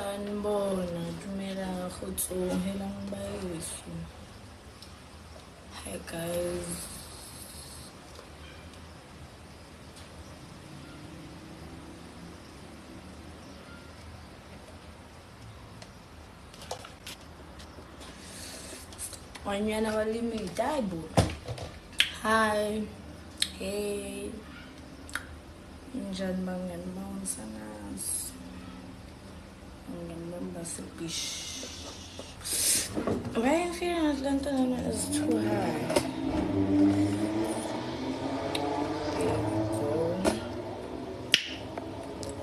Sanibona, dumela kgotsong, helang baeso. Hi guys. Wanyana walimit, hayi bo. Hi. Hey. Njani bangani bami sanasi. Ngiyamba sebish. Why am I feeling Atlanta is too high?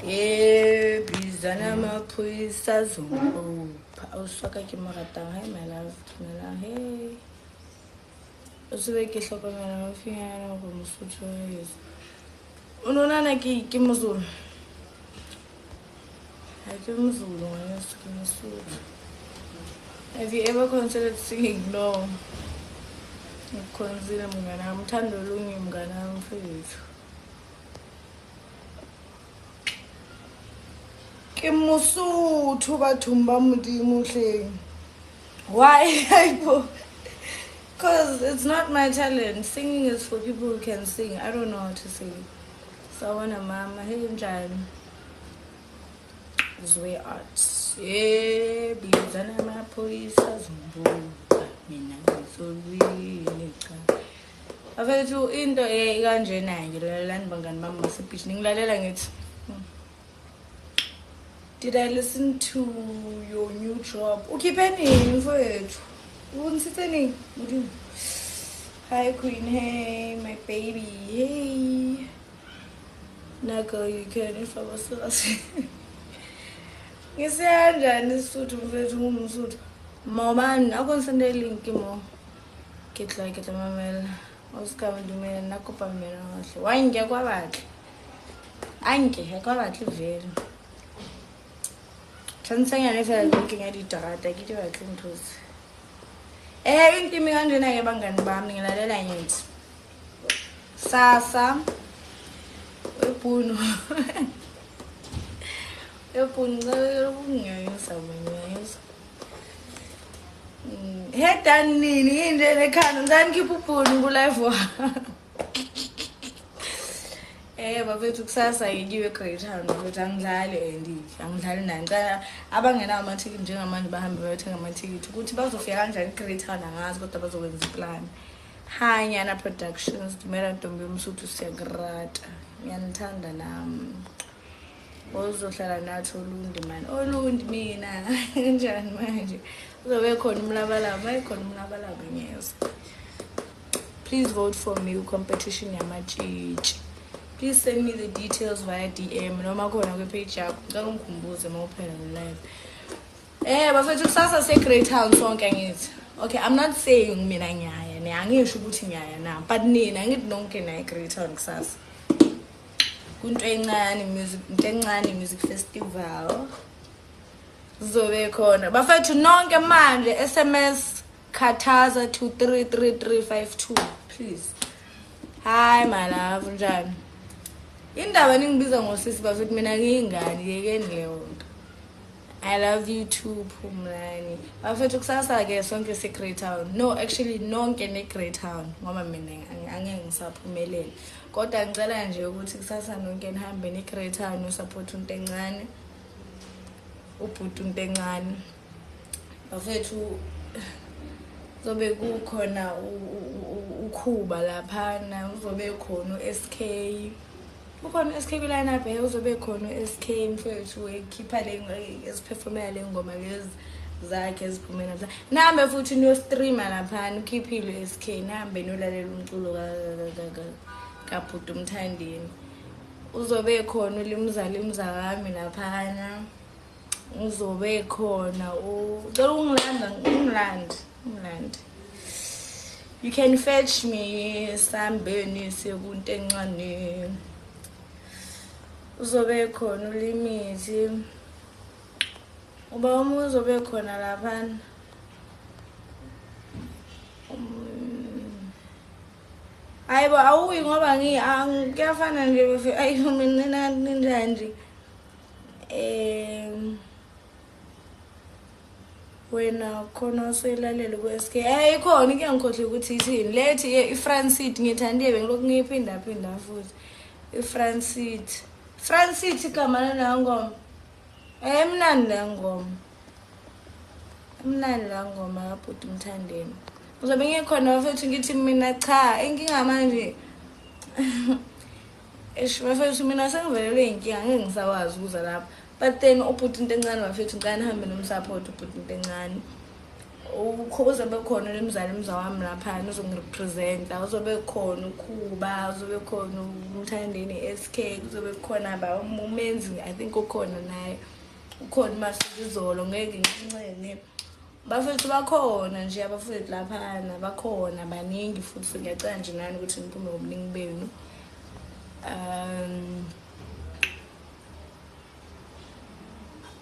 Yeah, bizana maphoyisa zombopha. Awusaka ke mo ratang, hey my love, dumela, hey. O se be ke hlokomela mafinyana go Mosotho wa heso. O nona ke Mozulu. Ha ke Mozulu ngwaneso, ke Mosotho. Have you ever considered singing? No. Ngikhonzile mngana, ngithanda olunye mngana mfethu. Ke Mosotho bathong ba Modimo hleng. Why? Because it's not my talent. Singing is for people who can sing. I don't know how to sing. So I want a mama. Hey, njani? Zwe arts. Yeah, bizana maphoyisa zombopha. Mina ngizolwini cha. Afethu into ekanjena nje lalani bangani bami basebeach ngilalela ngithi. Did I listen to your new drop? Ukhiphenini mfethu? Unisitheni? Hi Queen, hey my baby, hey. Nako you can if I was so ngisenjani isuthu mfethu ngumsuthu. Mama akongisende link mo. Ke tla mamela. Oscar ndumela nakopa mina kahle. Wange kwabahle. Anke kwabahle vele. Tsansanya fela looking at itarata ke batle nthosi. Intimi kanjena ke bangani bami ngilalela ngithi. Sasa epuno. Epuno ngiyayisa manyayisa. Hedan nini nje lekhanda ngani khiphupuni ku live wa. Bafethu kusasa ngiyiwe Greytown bafethu angidlali angidlali nani. Ngicela abangenawo amathikiti njengamanje bahambe bayothenga amathikiti ukuthi bazofika kanjani Greytown angazi kodwa bazokwenza iplan. Hi Nyana Productions, Dumela Ntombi Msuthu siyagrata. Ngiyanithanda nami. Ozohlala nathi Olundi man. Olundi mina kanjani manje? Uzobe khona umlabalaba, ekhona umlabalaba ngezo. Please vote for me competition yamatshitshi. Please send me the details via DM noma khona kwe-page yakho. Ngicela ungikhumbuze mawuphela live. Bafethu kusasa se-Greytown sonke ngithi. Okay, I'm not saying mina ngiyaya, angisho ukuthi ngiyaya na, but nina ngithi nonke na e-Greytown kusasa. Kunto encane music festival. Zobe khona. Bafethu nonke manje SMS Khataza 233352 please. Hi my love, njani? Indaba ningibiza ngosisi bafethu mina ngiyingane yekeni leyo nto. I love you too Phumlani. Bafethu kusasa ke sonke se-Greytown. No, actually nonke ne-Greytown ngoba mina angeke ngisaphumelele. Kodwa ngicela nje ukuthi kusasa nonke nihambe ne-Greytown usupport unto encane. Ubhuti unto encane. Bafethu zobe kukhona ukhuba laphana, uzobe khona uSK. Ukhona uSK line up uzobe khona uSK mfethu ekhipha le esiperformela le ngoma lezi zakhe eziphumela. Nahambe futhi niyo streamer laphana ukhiphile uSK, nahambe nolalela umculo kaBhuti uMthandeni. Uzobe khona ulimzali wami laphana. Uzobe khona England. You can fetch me Sambeni sekunto encane. Uzobe khona uLimithi. Uba uzobe khona laphana. Hayibo awuyi ngoba ngiyafana nje mina ninjani. wena khona uselalela ku-SK ikhona ike ngikhohle ukuthi ithini lethi i-Francit ngithandile bengilokhu ngiyiphinda futhi i-Francit igama lengoma emnandi la ngoma kabhuti Mthandeni uzobe ngikhona futhi ngithi mina cha inkinga manje bafethu mina sengivelelwe inkinga ngeke ngisakwazi ukuza lapha but then ubhuti into encane bafethu ngicane hambe nomsupport ubhuti into encane uzobe khona lemzala wami lapha uzongirepresenta uzobe khona uKhuba uzobe khona uMthandeni SK uzobe khona umenzi I think ukhona naye ukhona Masizolo ngeke ngincene bafethu bakhona nje abafethu laphana bakhona baningi futhi ngiyacela nje nani ukuthi niphume ngobuningi benu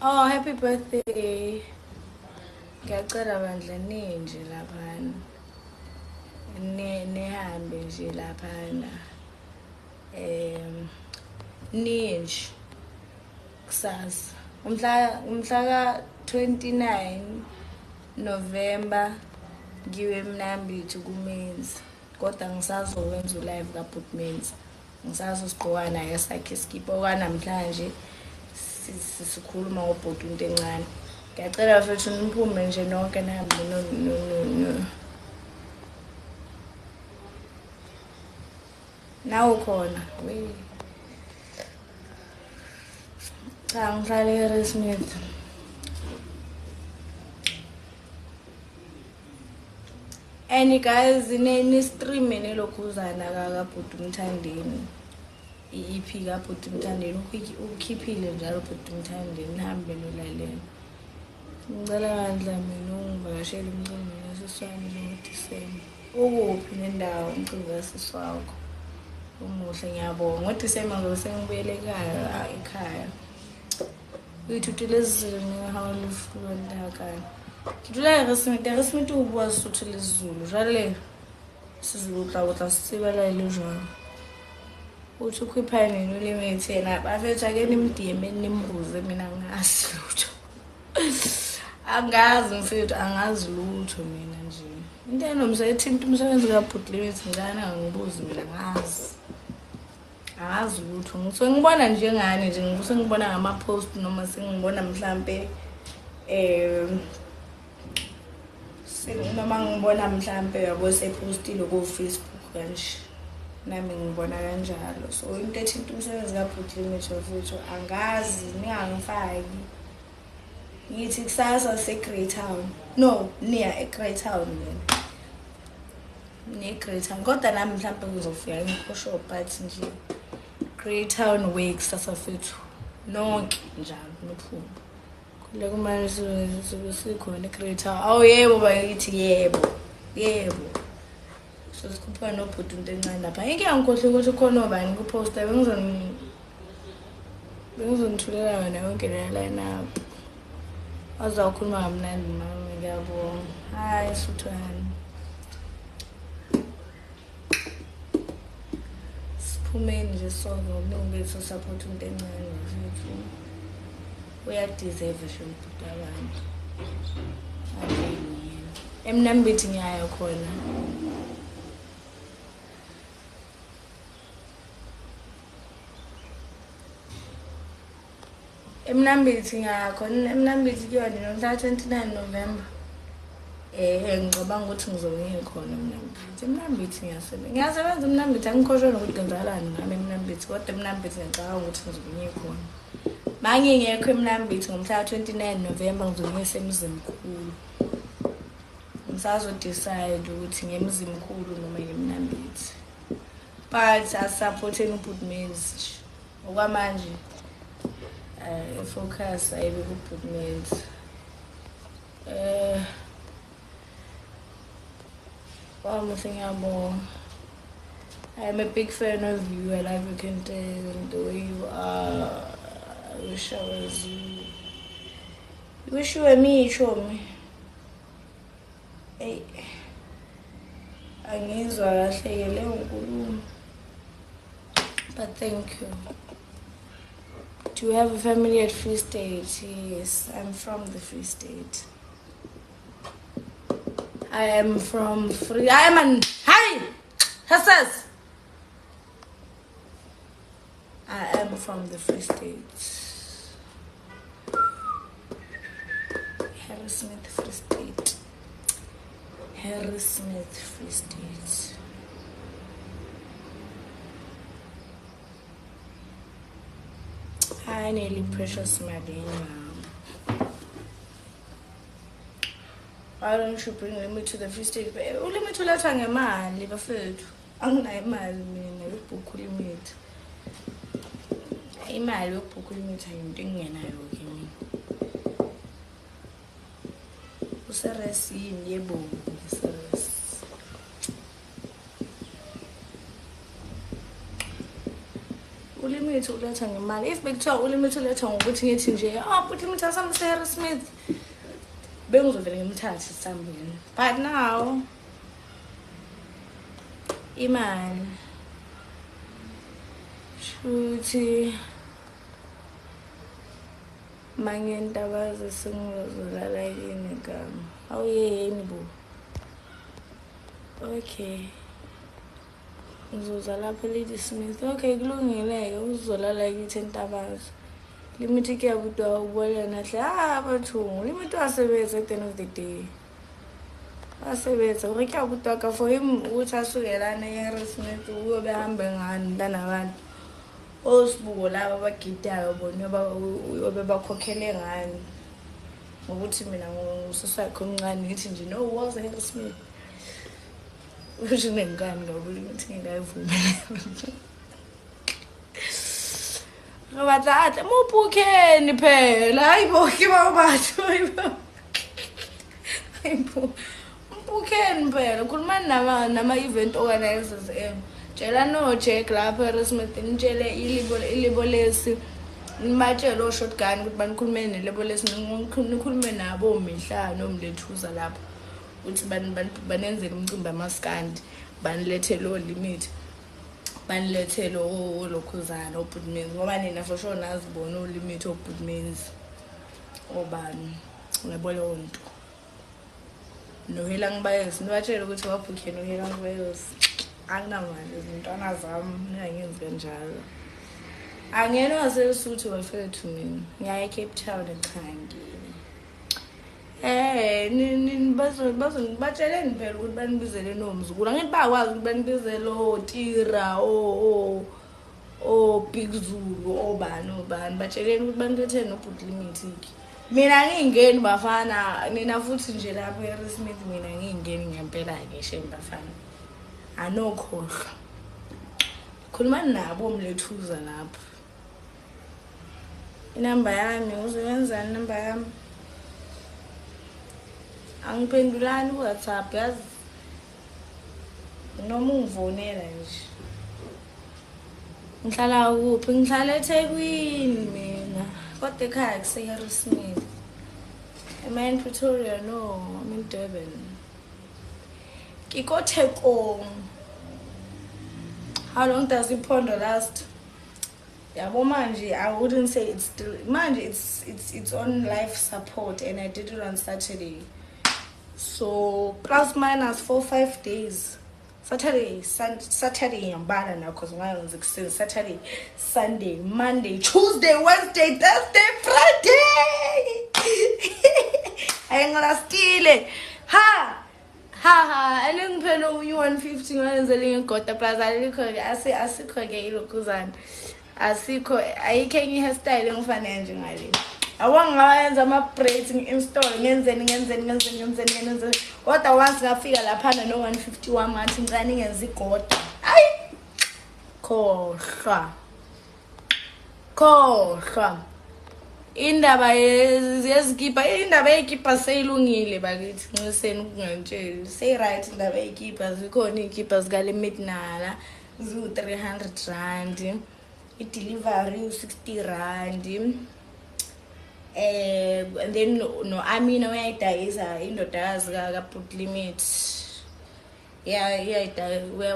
oh happy birthday ngiyacela bandla ninje laphana nehambe nje laphana ninje kusasa umhla ka-29 November ngiwe Mnambithi kuMenzi kodwa ngisazowenza ulive kaBhuti Menzi ngisazosigqoka naye sakhe iskipa okwanamhlanje sisikhuluma ngobhuti into encane ngiyacela mfethu niphume nje nonke nihambe nawe khona cha ngihlala eResmith and guys stream nelokhuzana kaBhuti Mthandeni i-EP kaBhuti Mthandeni ukhiphile njalo Bhuti Mthandeni nihambe nolalela ngicela bandla mina ungivakashele umcimbi kasiswami ngoDisemba ukuphi nendawo umcimbi kasisi wakho umuhle ngiyabonga ngoDisemba ngoba sengibuyele ekhaya uyithuthile isiZulu ngihawula ufundakana Kitula eResmith o bua Sotho le Zulu jwale sizulu tla sibala ile jwalo uthi ukhiphane nolimate yena bafethu ake nimdiyeme nimbuze mina ngazi lutho angazi mfethu angazi lutho mina nje into enomsethinta umsebenzi kaBhuti Limate ngana ngibuza mina angazi lutho ngibona nje ngani nje ngibona ngama post noma sengibona mhlambe noma ngibona mhlambe yabo sepostile ku Facebook kanje nami ngibona kanjalo so into ethinta umsebenzi kaBhuti Limate futhi angazi ningangifaki ngithi kusasa se-Grey Town no near e-Grey Town mina ne-Grey Town kodwa nami mhlambe ngizofika ngikhosho but nje Grey Town way kusasa fethu nonke njalo nophume kule kumanje sikhona eGrey Town awu yebo bayithi yebo so sikhupha nobhuti into encane lapha ngeke ngikhohle ukuthi khona obani kuposta bengizonithulela yona yonke le line up azawukhuluma ngamnandi mama ngiyabonga hayi suthwana siphumeni nje sonke ngokuningi support into encane mfethu uyadeserve nje ubhuti abantu eMnambithi ngiyayo khona eMnambithi ngiyakhona eMnambithi kuyona nomhla 29 November ngicabanga ukuthi ngizobe ngikhona eMnambithi ngiyasebenza eMnambithi angikhoshona ukuthi ngenzalani ngami eMnambithi kodwa eMnambithi ngicabanga ukuthi ngizobe ngikhona mangingekho eMnambithi ngomhla 29 November ngizobe ngisemzimkhulu ngisazodecide ukuthi ngemzimkhulu noma eMnambithi but asupporting uBhuti Menzi okwamanje focus ayibe kuBhuti Menzi I'm a big fan of you. I love your content, the way you are. I wish I was you. You wish you were me, show me. Hey, angizwa kahle le nkulumo. But thank you. Do you have a family at Free State? Yes, I'm from the Free State. I am from Free. I am an. Hi! Hassas! I am from the Free State. Harrismith Free State. Harrismith Free State. Hi, Nelly Precious Madina. Why don't you bring me to the Free State? Let me to let a man live a field. I'm not a man, I book limit. A man look book limit, I'm doing and I look in me. Usarasi in Yebo. Ulimit to let a man. If big talk, ulimit to let on putting it in jail. Oh, put him to some Sarah Smith. Bills of him touch something. But now, Iman, Shooty, Mangenta was a song like in a gum. Oh, yeah, anybody. Okay. Uzozala Lady Smith. Okay, gloomy like Uzola like 10 hours. Limited care with the well and I but limit to us at the end of the day. I say, so we can talk for him, which has to get an Smith, who will be humbling and then around. All school, I have a kid there, but never will be about cooking and what you mean. I was so coming and eating, you know, was a Smith. Which name can go, we think I will. But that, more book any pay, I will give out Buken phela khuluma nama event organizers tshela no Jack lapha Harrismith nitshele ilibo lesi nibatshele o shotgun ukuthi banikhulume nelebo lesi nikhulume nabo Mihlano Mlethuza lapha ukuthi banenzele umcimbi amaskandi banilethe lo limit banilethe lo lokhuzana obudmens ngoba nina for sure nazibona o limit obudmens obani ngiyabona onto nohela ngibayezi nibatshela ukuthi wabhukhe nohela ngibayezi anginamali izintwana zami ngingenzi kanjalo angena waseSuthu wafethu mina ngiya eCape Town ekhangile batsheleni phela ukuthi banibizele nomzukulu angithi bakwazi ukuthi banibizele oTira Big Zulu obani batsheleni ukuthi banilethe nobhuti limit mina ngingeni bafana nina futhi nje lapha eHarrismith mina ngingeni ngempela ke shembafana anokhohlwa khuluma nabo Mlethuza lapha inamba yami uzoyenza inamba yami angiphendulani WhatsApp yazi noma ungivonela nje ngihlala kuphi ngihlala eThekwini mina kodwa ekhaya kuseHarrismith. Am I in Pretoria? No, I'm in Durban. Kikoteko. How long does the ponder last? Yeah, well, manje, I wouldn't say it's still manje, it's on life support and I did it on Saturday. So plus minus 4-5 days. Saturday ngiyambala na cause ngayenza kuseni Saturday, Sunday, Monday, Tuesday, Wednesday, Thursday, Friday. Ayengilastile. Ha. Alingiphela u150 ngenzele ngigota plus alikho ke asikho ke ilokuzana. Asikho ayikho enye hairstyle engifanele nje ngale. Awangayenza ama braids ngi-install ngenzeni kodwa once ngafika lapha no 150 wami ngathi ngicane ngenza igoda ayi khohlwa indaba yezikipa seyilungile bakithi ngiseni ukungantsheli say right indaba yezikipa zikhona izikipa zika limit nala zu 300 rand i-delivery u60 rand and then no Amina uyayidayisa indodakazi kaBhuti Limit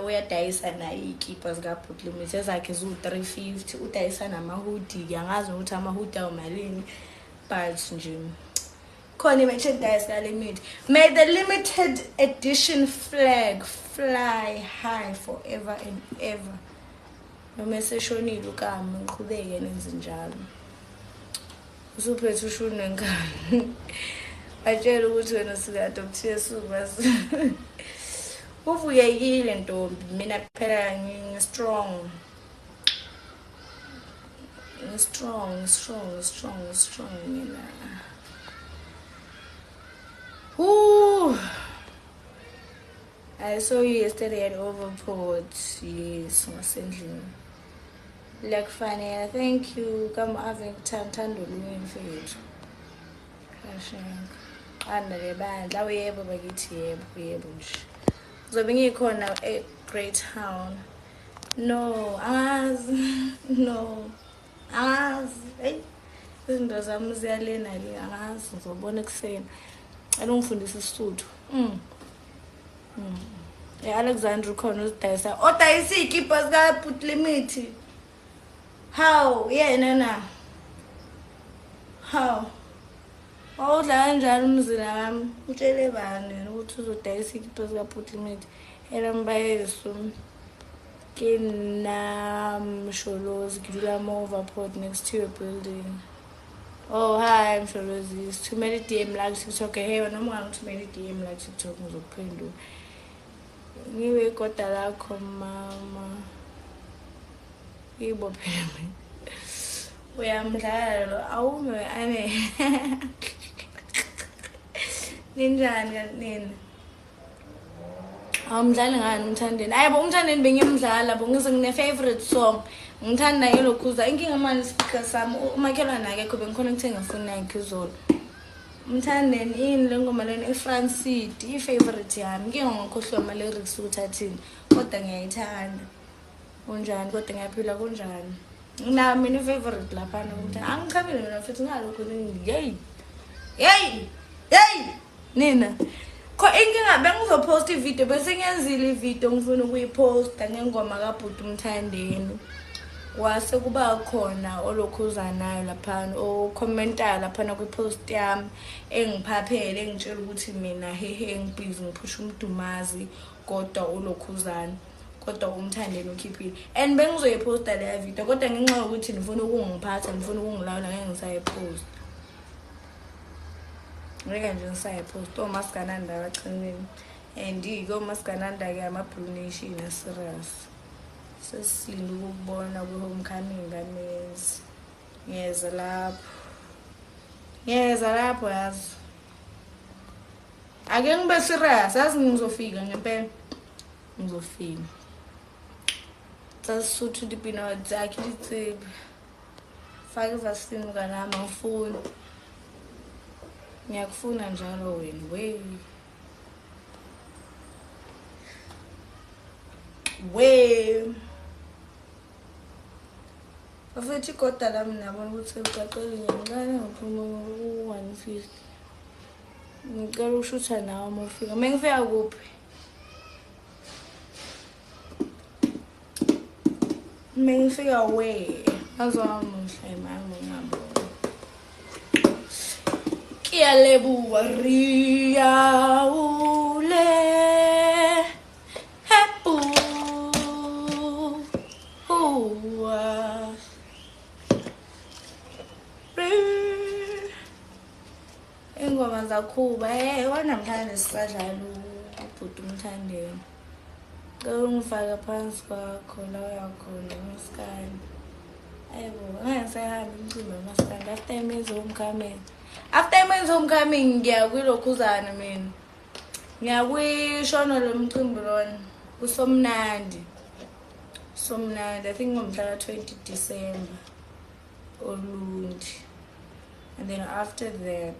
uyadayisa na izikipa zikaBhuti Limit ezakhe zu350 udayisa nama hoodie angazi ukuthi ama hoodie amalini but nje khona i-merchandise ka-limit. May the limited edition flag fly high forever and ever. Noma eseshonile ukami ngiqhubeke nenze njalo. Usuphethe ushuni nenkani. Batshela ukuthi wena sika-adopthiwe subazi. Uvuyekile ntombi, mina phela ngi-strong. Strong, mina. I saw you yesterday at Overport. Yes, ngasendlini. Like funny, thank you. Come having thando luwini mfethu. Kashenga. Andale bandla uyebo bakithi yebo nje. Zobe ngikhona e-Great Town. No, hey. Izinto zami ziyalena le angazi ngizobona ekuseni. Alungifundisa isisuthu. Alexander khona uzidayisa. Odayisa ikipa zika Put Limit. How? Yena na. How? Awudla kanjani umzila wami? Utshele bani ukuthi uzodayisa ikipa zika Put Limit. Elambayeso. Msholozi, Gidula Overport next to your building. Oh, hi, Msholozi. Too many DM like TikTok. Hey, when I'm going to many DM like TikTok, ngizophendula. Ngiwe kodwa lakho mama. Ibopheme. Uyamdlala awume ane. Ninjani kanini? Awumdlali ngani umthandeni? Ayibo umthandeni bengimdlala bongize ngine favorite song. Ngithanda yelokhuza inkinga manje speaker sami umakhelwane akekho bengikhona ukuthenga phone yakhe izolo. Umthandeni ini lengoma lena eFrancide i-favorite yami. Inkinga ngikhohlwa ama lyrics ukuthi athini kodwa ngiyayithanda. Kunjani kodwa ngiyaphila kunjani? Nami mina favorite lapha umthanda. Angichamile mina futhi ngalokho ngi hey nina. Inkinga bengizopost ivideo bese ngiyenzile ivideo ngifuna ukuyiposta ngengoma kaBhuti Mthandeni. Wase kuba khona olokhuzanayo lapha ocommenta lapha kwipost yami engiphaphele engitshela ukuthi mina hehe ngibhizi ngiphusha umdumazi kodwa olokhuzana kodwa umthandeni ukhiphile and bengizoyiposta le video kodwa ngenxa ukuthi ngifuna ukungiphatha ngifuna ukungilawula ngeke ngisayipost. Ngeke nje ngisayipost oMasigananda abaqinile and koMasigananda ke ama-Blue Nation serious. Sesilinde ukubona kwi-homecoming kanezi. Ngiyeza lapho yazi. Ake ngibe serious yazi ngizofika ngempela. Ngizofika. Sasuthu dipina zakhe litsebe. Fake vaccine kanami ngifuna. Ngiyakufuna njalo wena we Afuthi kodwa lami nabona ukuthi ucacile ngincane ngiphuma u-150. Ngicela ushutha nawe uma ufika. Mengifika kuphi? Mengifika we. Azomuhle mama ngiyabona. Kiyalebuwa ria ule. Ingoma zakhuba wanamthanda sisadlala uBhuti Mthandeni. Ngifaka phansi kwakho la uyakhona uMaskandi. Ayibo angisayihamba umcimbi kaMaskandi after imenze homecoming ngiya kwilokhuzana mina. Ngiya kwishona lo mcimbi lona uSomnandi. I think ngomhla ka-20 December Olundi. And then after that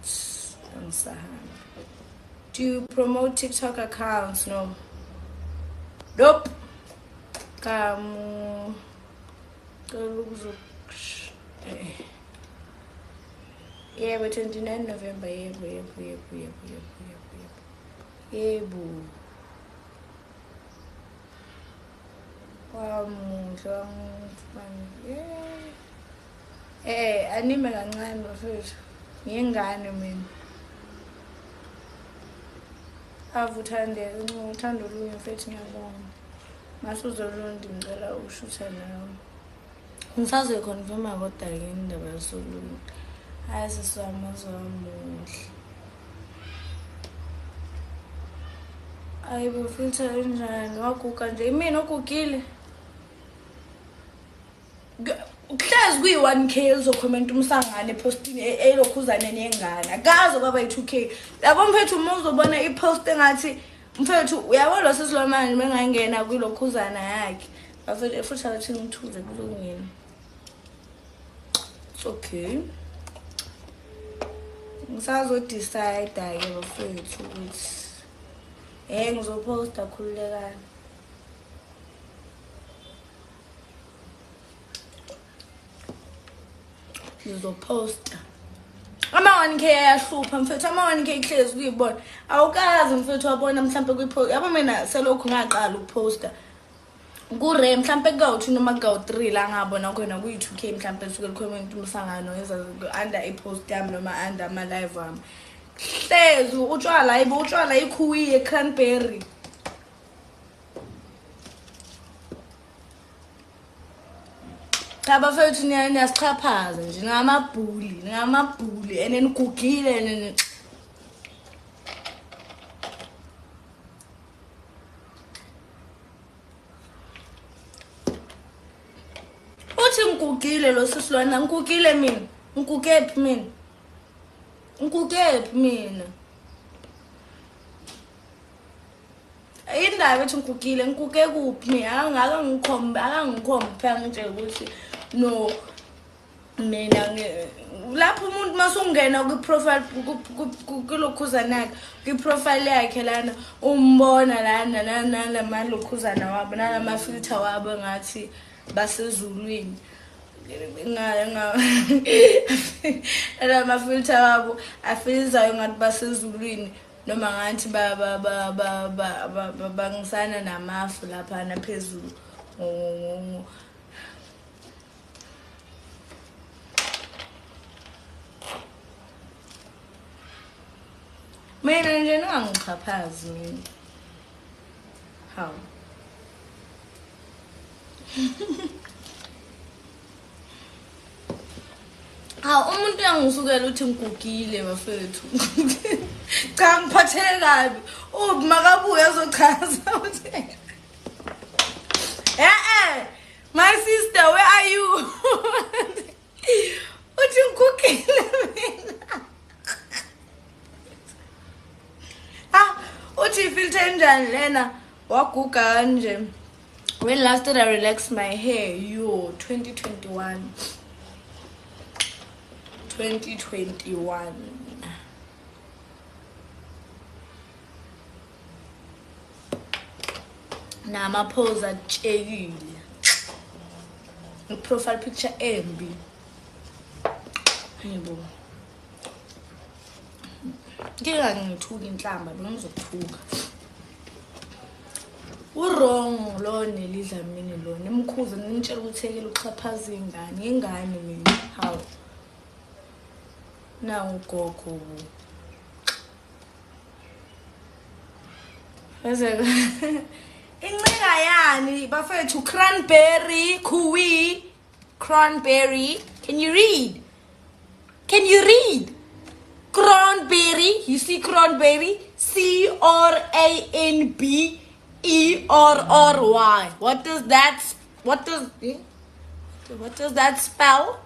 do you promote TikTok accounts? No. Nope. Kamu. Yeah, but 29 November. Yebo. Anime kancane bafethu. Ngiyengane mina. Avuthande uthando olunye mfethu ngiyabonga. Masuzolonda ngicela ushutha nawe. Ngisaze confirma kodwa ke indaba yasolunta. Hayi sisamazomuhle. Ayibo filter enjani waguga nje imina ogugile. Uhlezi kuyi-1K uzokhomenta umsangane epostini elokhuzane nengane akaze kwaba yi-2K yabo mfethu uma uzobona ipost engathi mfethu uyabona sesilomanje bengangena kwilokhuzana yakhe bafethu futhi athi ngithuze kulungile. It's okay. Ngisazodecide ke bafethu ukuthi ngizoposta khululekani. Ngizoposta ama-1K ayahlupha mfethu ama-1K hlezi kuyibona awukazi mfethu wabona mhlambe kwipost yabo mina selokhu ngaqala ukuposta kure mhlambe ku-2 noma ku-3 la ngabona khona kuyi-2K mhlambe esuke likhomenta umsangano under ipost yami noma under ama-live wami hlezi utshwala yibo utshwala ikhuwi ye-cranberry abafethu niyasichaphaza nje ngamabhuli enenigugile uthi ngigugile lo sisilwana ngigugile mina ngigugephi mina indaba ethi ngigugile ngiguge kuphi mina akangikhombi phela ngitshela ukuthi no mina lapho umuntu masungena kwi-profile kulokhuzana yakhe kwi-profile yakhe lana umbona lana nalamalukhuzana wabo nalamafilter wabo ngathi basezulwini nalamafilter wabo afizayo ngathi basezulwini noma ngathi bangisana namafu laphana phezulu mina nje ningangichaphazi mina hawu umuntu uyangisukela uthi ngigugile bafethu cha ngiphatheke kabi makabuye azochaza uthi my sister where are you uthi ngigugile mina uthi filter enjani lena waguga kanje. When last did I relax my hair? 2021 nama-pose atshekile i-profile picture embi hayibo ngingangithuka inhlamba bengizokuthuka wrong lo nelidlamini lo nimkhuze nimtshela ukuthi ekele ukuxhaphaza ingane mina hawu nawu ugogo bese incika yani bafethu cranberry kuwi cranberry can you read cranberry you see cranberry CRANBERRY what does that spell?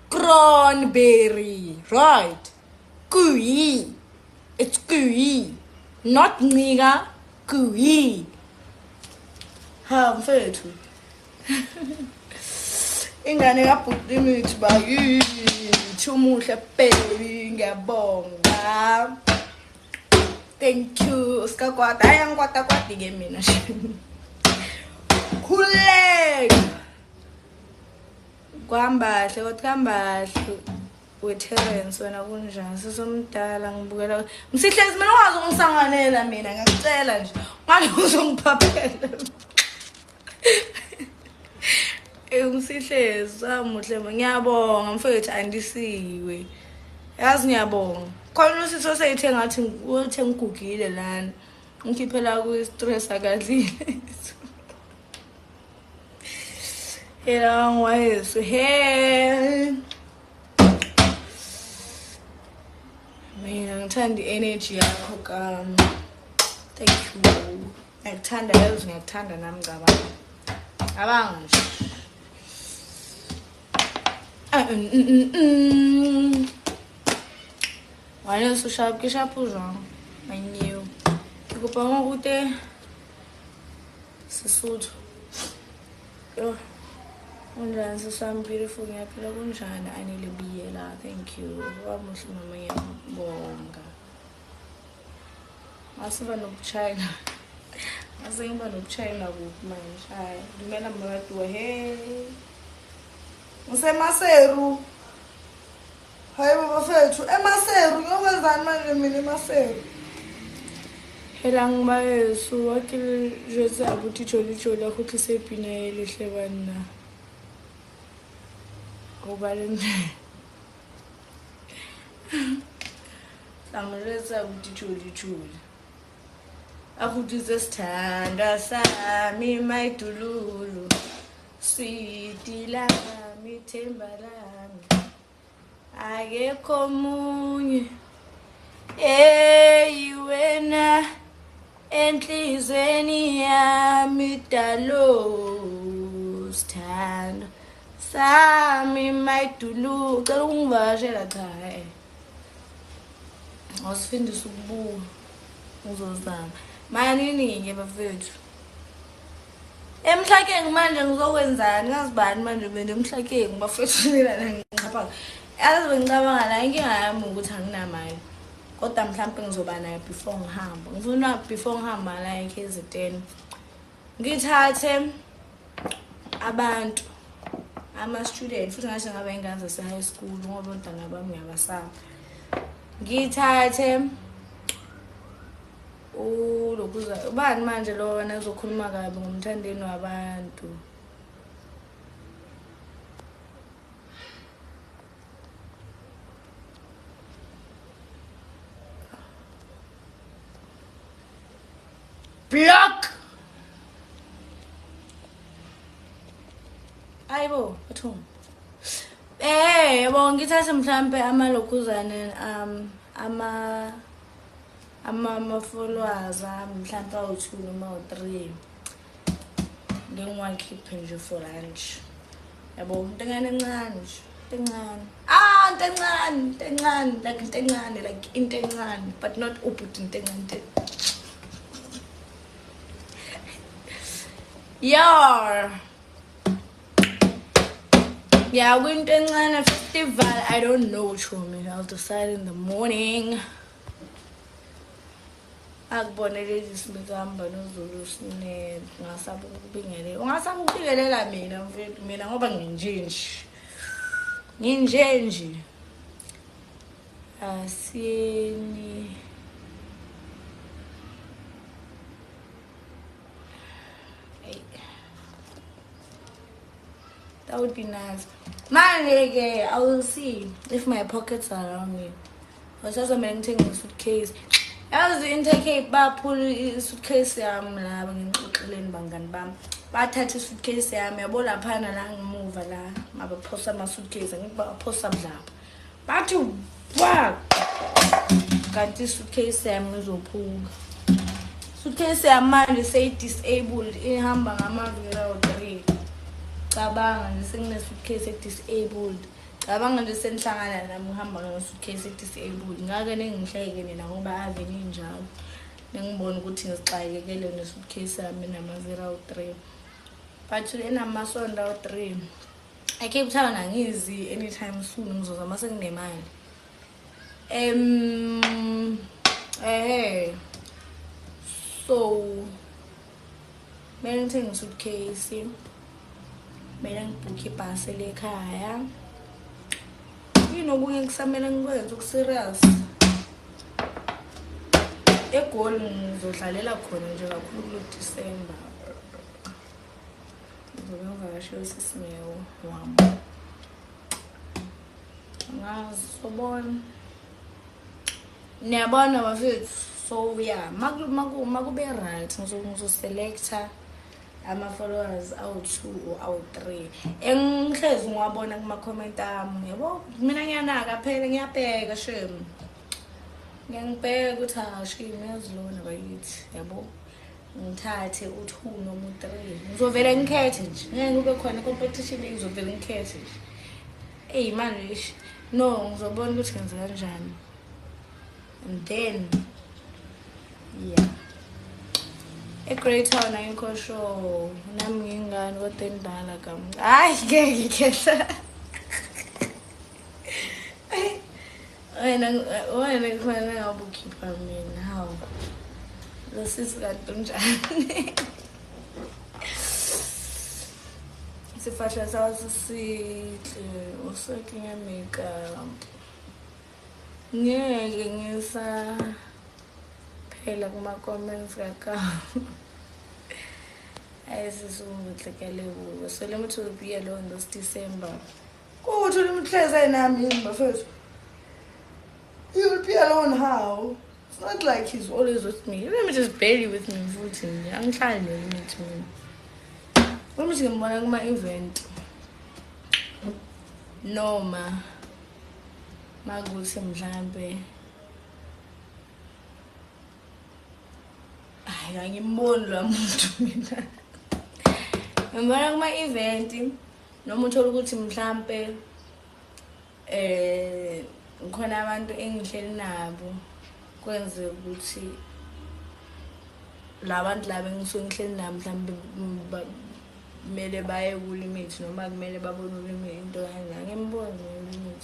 Cranberry, right? Kui, it's kui, not nigga, kui. Mfethu ingane kabhuti imithi bayithi umuhle baby ngiyabonga thank you sikakwata ayangikwata kwadi ke mina khuleka kwambahle kodwa weTerence wena kunjani sisomdala ngibukela msihlezi mina wazi ungisanganela mina ngiyacela nje ngale uzongiphaphela umsihlezi amuhle ngiyabonga mfethu andisiwe yazi ngiyabonga khona usitho seyithenga ngathi uthenga ugugile lana ngikhiphela ku-stress akadlile yena ngwayesu he mina ngithanda i-energy yakho kam. Thank you. Ngikuthanda yazi ngiyakuthanda nami ngicabanga abanga nje wale so sharp ke sharp Jean manyo ke kopa mo rute Sesotho yo unjani sesam beautiful ngiyaphila kunjani anele biyela. Thank you wamuhle mama yabonga asiba nokuchina asengiba nokuchina kuphi manje hayi dumela mabatuwa he Usemaseru. Hayi baba fethu eMaseru ngiyokwenzani manje mina eMaseru. Hela ngibayesu wakile jwetsa abuti joli a khutlise pina e lehle banna. Go baleng. Samretsa abuti joli. A khutlise sithanda sami mayidululu. Sweet lami themba lami akekho omunye wena enhlizweni yami dalo sithanda sami mayidulu ucela ungivakashela cha awusifundisa ukubuka uzozama manini-ke bafethu emhlakeni manje ngizokwenzani ngazibani manje mina emhlakeni bafethulela ngicabanga yazi bengicabanga la inkinga yami ukuthi anginamali kodwa mhlawumbe ngizoba nayo before ngihamba ngifuna before ngihamba la eKZN ngithathe abantu ama-student futhi ngasho ngaba ingane zase-high school ngoba ontanga bami ngiyabasaba ngithathe lokuza ubani manje lona uzokhuluma kabi ngomthandeni wabantu block ayibo bathuma yabo ngithathe mhlambe amalokhuzane ama-followers mhlambe awu-2 noma awu-3 ngiwakhiphe nje for lunch yabo into encane nje into encane like into encane but not ubhuti into encane yeah kwinto encane festival I don't know chomi I'll decide in the morning. Akubone lezi simekamba noZulu sine ngasaba ukubingelela ungasaba ukubingelela mina mfethu mina ngoba nginjenje asini that would be nice manje I will see if my pockets are around me because I'm taking a suitcase. Yazi intake baphula isuitcase yami laba ngixoxeleni bangani bami bathatha isuitcase yami yabo lapha la ngimuva la mabaphosa ama suitcase ngibaphosa mdlapha bathi wa kanti isuitcase yami izophula suitcase yami manje say disabled ihamba ngamavili awu-3 cabanga nje sengine suitcase disabled cabanga nje senihlangana nami ngihamba ngesuitcase disabled ngake nengihleke mina ngoba ave ninjalo ngibona ukuthi ngisixakekele nesuitcase yami namavili awu-3 but enamasonto awu-3 eCape Town angizi anytime soon ngizozama senginemali so mina ngithenga isuitcase mina ngibhukhe ibhasi lekhaya nokunye kusamele ngikwenze ukuserious eGoli ngizodlalela khona nje kakhulu kuDisemba ngizovakashela uSisimewo wami ngazi sobona niyabona bafethu. So yeah, makube right ngizoselecta ama-followers awu-2 or awu-3 engihlezi ngiwabona kuma-comment ami, yabo mina ngiyanaka phela ngiyabheka shem, ngiyangibheka ukuthi shame yazilona bakithi, yabo ngithathe u-2 noma u-3 ngizovele ngikhethe nje, ngeke kube khona competition ngizovele ngikhethe nje. Manje no, ngizobona ukuthi ngenza kanjani and then yeah. eGreat Town ayikho sure nami ngingani kodwa endala kambe hayi ngeke ngikhetha wena kufanele ngabe ukhipha mina hawu losisi kanti unjani sifahla sawo sisihle usekinga makeup ngeke ngisa phela kuma-comments kakao ayesisungutlikele kuwo. So let me to be alone this December. Kuthi ulimhleza nami bafethu. He will be alone how? It's not like he's always with me. Let me just barely with me futhi nje. Angihlali nemithi mina. Uma ngibona kuma-event noma makuthi mhlambe angimboni lo muntu mina. Ngibona kuma-event noma uthola ukuthi mhlambe khona abantu engihleli nabo kwenze ukuthi labantu laba engisuke ngihleli nabo mhlambe kumele baye kulimit noma kumele babone ulimit into kanjani. Ngimboni ulimit.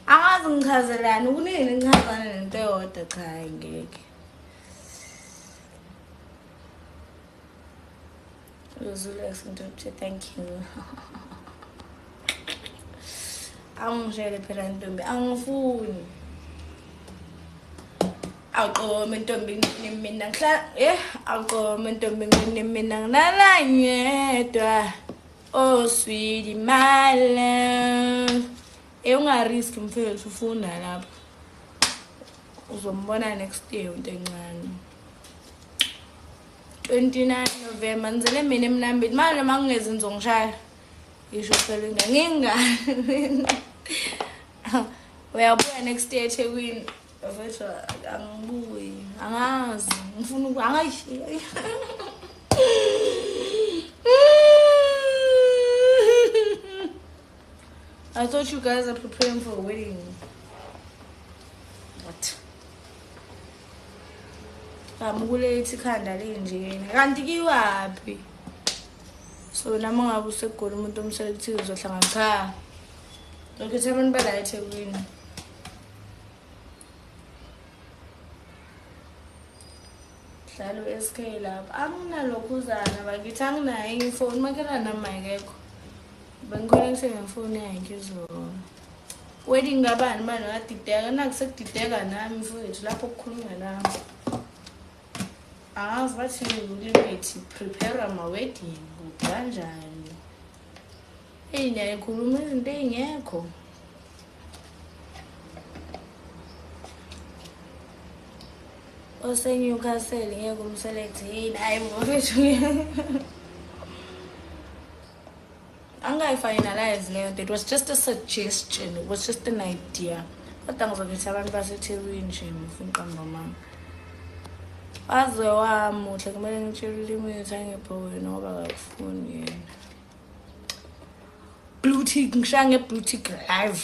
Angazi ngichazelani kunini ngichazana nento eyodwa cha ngeke. Uzulex ngithe thank you. Angishele phela ntombi angifuni. Awuqome ntombi mina ngihla awuqome ntombi mina nginala ngedwa. Oh sweetie my love. Ungarisk mfethu ufuna lapha. Uzombona next year into encane. 29 November ngizele mina emnambeni manje mangingezi ngizongishaya isho phela ngingani uyabuya next year eThekwini bafethu angibuyi angazi ngifuna angayishiya I thought you guys are preparing for a wedding. What? Amukulethi ikhanda linjena kanti kiwapi? So nami ngabe usegoli umuntu omselective uzohlangana cha. Lokho abantu bala eThekwini. Hlalo SK lapha. Anginalokhuzana bakithi anginayo ifoni makela nami ayekho. Bengikhonekise ngefoni yakhe izolo. Wedding ngabani manje ngadideka nakusekudideka nami mfowethu lapho kukhulunywa nami. Angazi bathi ulimate prepare ama-wedding kanjani. Niyayikhuluma izinto ey'ngekho. Ose-Newcastle ngeke umselect yini hayi mfowethu. Angayi-finalize leyo nto. It was just a suggestion. It was just an idea. Kodwa ngizokhetha abantu baseThekwini nje ngifuna uqamba mama. Baze wamuhle kumele ngitshele ulimithi angebhowe ngoba akufuni yena. Blue tick ngishaya nge-blue tick live.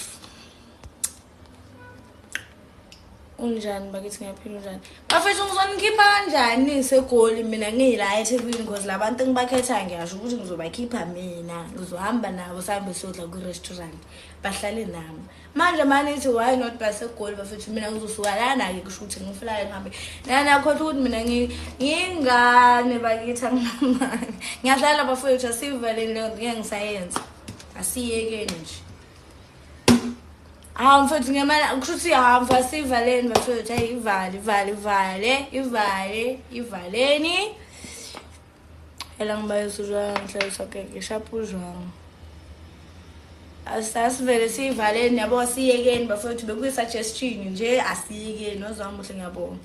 Unjani bakithi ngiyaphila unjani? Bafethu ngizonikhipha kanjani segoli mina ngiyila eThekwini because labantu engibakhetha ngiyasho ukuthi ngizobakhipha mina. Ngizohamba nabo sihambe siyodla ku-restaurant. Bahlale nami. Manje manithi why not basegoli bafethu mina ngizosuka lana ke kusho ukuthi ngifly ngihambe. Nakho ukuthi mina ngingane bakithi anginamali. Ngiyahlala bafethu asivaleni leyo ngeke ngisayenza. Asiyekeni nje. Mfethu ngemala kusho ukuthi hamba asivaleni bafethu hayi ivaleni. Ela ngibayisa ujwanga ngihlalisa ke ngishapha ujwanga. asivele sivaleni yabo siyekeni bafethu bekuyi suggestion nje asiyekeni ozama muhle ngiyabonga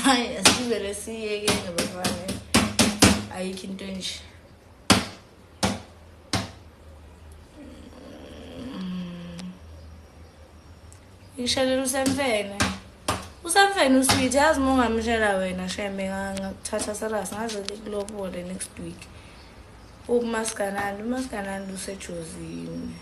hayi asivele siyekeni bafana ayikho into nje ishalela usamfene usweet yazi mongamshela wena sheme ngakuthatha saras ngaze kulobole next week umaskanandi usejozini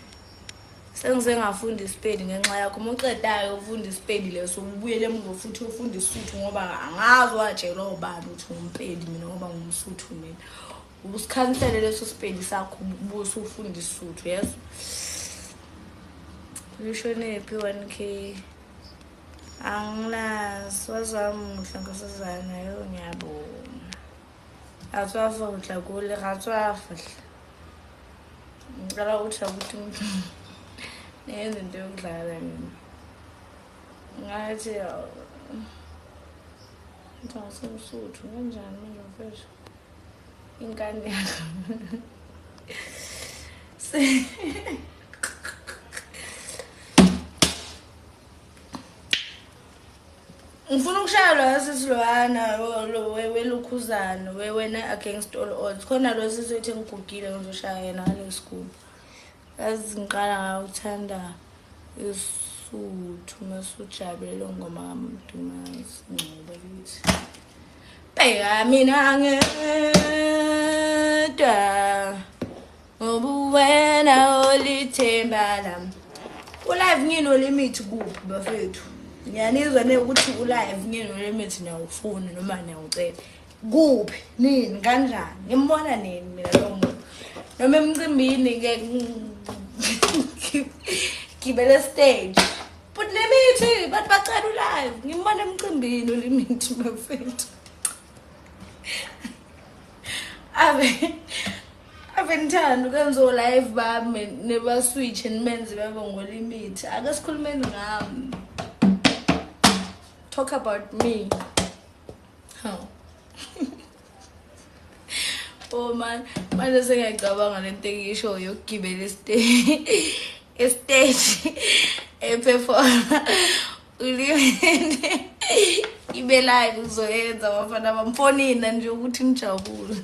sengize ngafunda isipedi ngenxa yakho umuqedayo ufunda isipedi leso ubuyele emuva futhi ufunda isuthu ngoba angazi watshelwa ubani ukuthi ngumpedi mina ngoba ngumsuthu mina ubusikhansele leso sipedi sakho ubuso ufunda isuthu yes lishonephi 1k angilazi wazamuhla nkosazana yo ngiyabona atswafa utla kule gatswafa ngicela utha ukuthi nenze into yokudlala mina ngathi ngisasemsuthu kanjani manje mfethu inkani yakho ngifuna ukushayelwa sisiloana welukhuzana wena against all odds khona lo sisithi ngigugile ngizoshaya yena ngale school azingiqala ngawuthanda isuthu masujabule ngoma kaMdumazi ngoba lithi bheka mina ngedwa ngobuwena olithemba lami ulive ngino limit kuphi bafethu ngiyanizwa ukuthi ulive ngino limit nawufuna noma nawucela kuphi nini kanjani ngimbona nini mina lo muntu noma emcimbini ke gibele stage but limit bathi bacela ulive ngimbona emcimbini limit bafethu ave ngithanda ukwenza live bami neba switch nimenze babe ngolimit ake sikhulumeni ngami talk about me oh man manje sengiyacabanga lento engiyisho yokugibela stage eperform ulimene ibe live uzoyenza abafana bamfonina nje ukuthi nijabule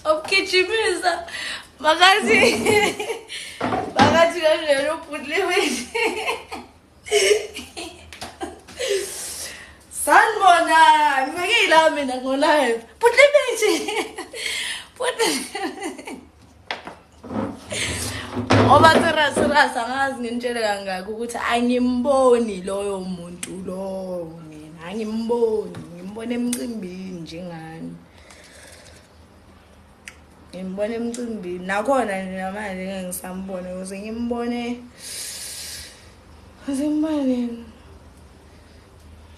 obukijimisa makathi kanjalo ubhutliwe sanibona ngifekile mina ngolive bhutliwe oba serasa ngazi ngintshele kangaka ukuthi angimboni loyo muntu lo mina ngimbona emcimbini njengani ngimbona emcimbini nakhona nje manje ngeke ngisambone ukuze ngimbone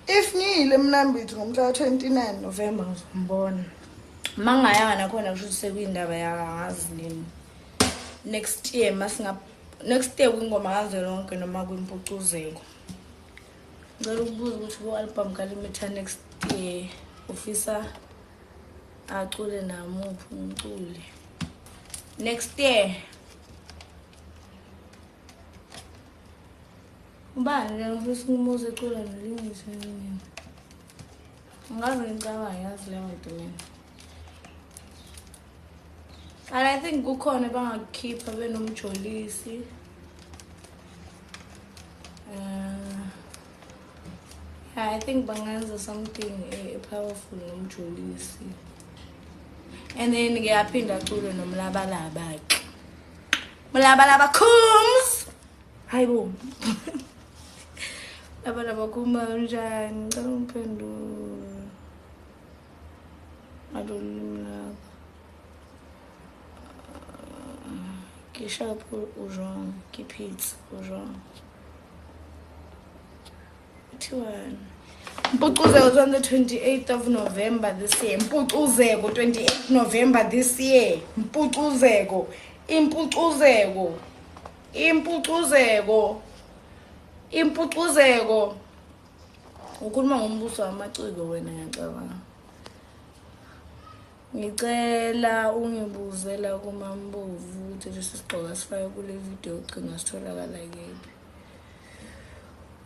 if ngiyile mnambithi ngomhla 29 November ngizombona mangayanga nakhona kusho ukuthi sekuyindaba yakazilimi next year next year kwingoma kazwelonke noma kwimpucuzeko ngicela ukubuza ukuthi ku-album kaLimit next year ufisa acule namuphi umculi next year ubani ngifisa umuze ecula noLimit nini ngaze ngicabanga yazi leyo nto mina and I think kukhona bangakukhipha benomjolisi yeah, I think bangenza something powerful nomjolisi and then ngiyaphinda acule nomlabalaba ke mlabalaba comes hayibo labalaba kuma njani ngicela umphendule adolumla qui chapeau aux gens, qui pizza aux gens. Mpucuzeko was on the 28th of November this year. Mpucuzeko 28th November this year. Mpucuzeko. Impucuzeko. Ukhuluma ngombuso wamaciko wena ngiyacabanga. ngicela ungibuzela kuMambovu ukuthi lesi sigqoko asifake kule video ugcina sitholakala kephi.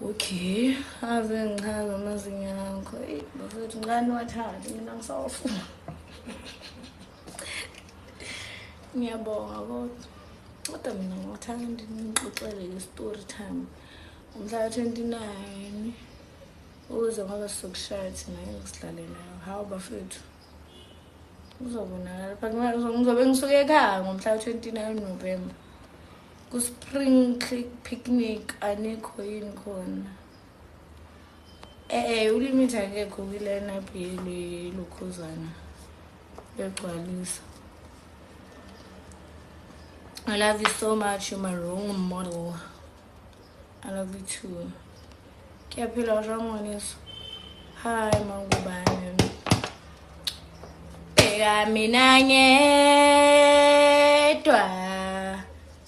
Okay, ave ngichaza amazinyo akho. Bafethu ngani wathatha mina ngisawufuna. Ngiyabonga kodwa mina ngithanda ngixoxele i-story time. Umhla 29 uze ngoba sokushaya thina ngisidlale nayo. Hawu bafethu. Uzobonakala phela ngizobe ngisuke ekhaya ngomhla 29 November. Ku-Spring Creek picnic anikho yini khona? Ulimit akekho kwi-lineup yelokhuzana begcwalisa. I love you so much, you're my role model. I love you too. Kiyaphila washangoniswa. Hi Mangubane. Bheka mina ngedwa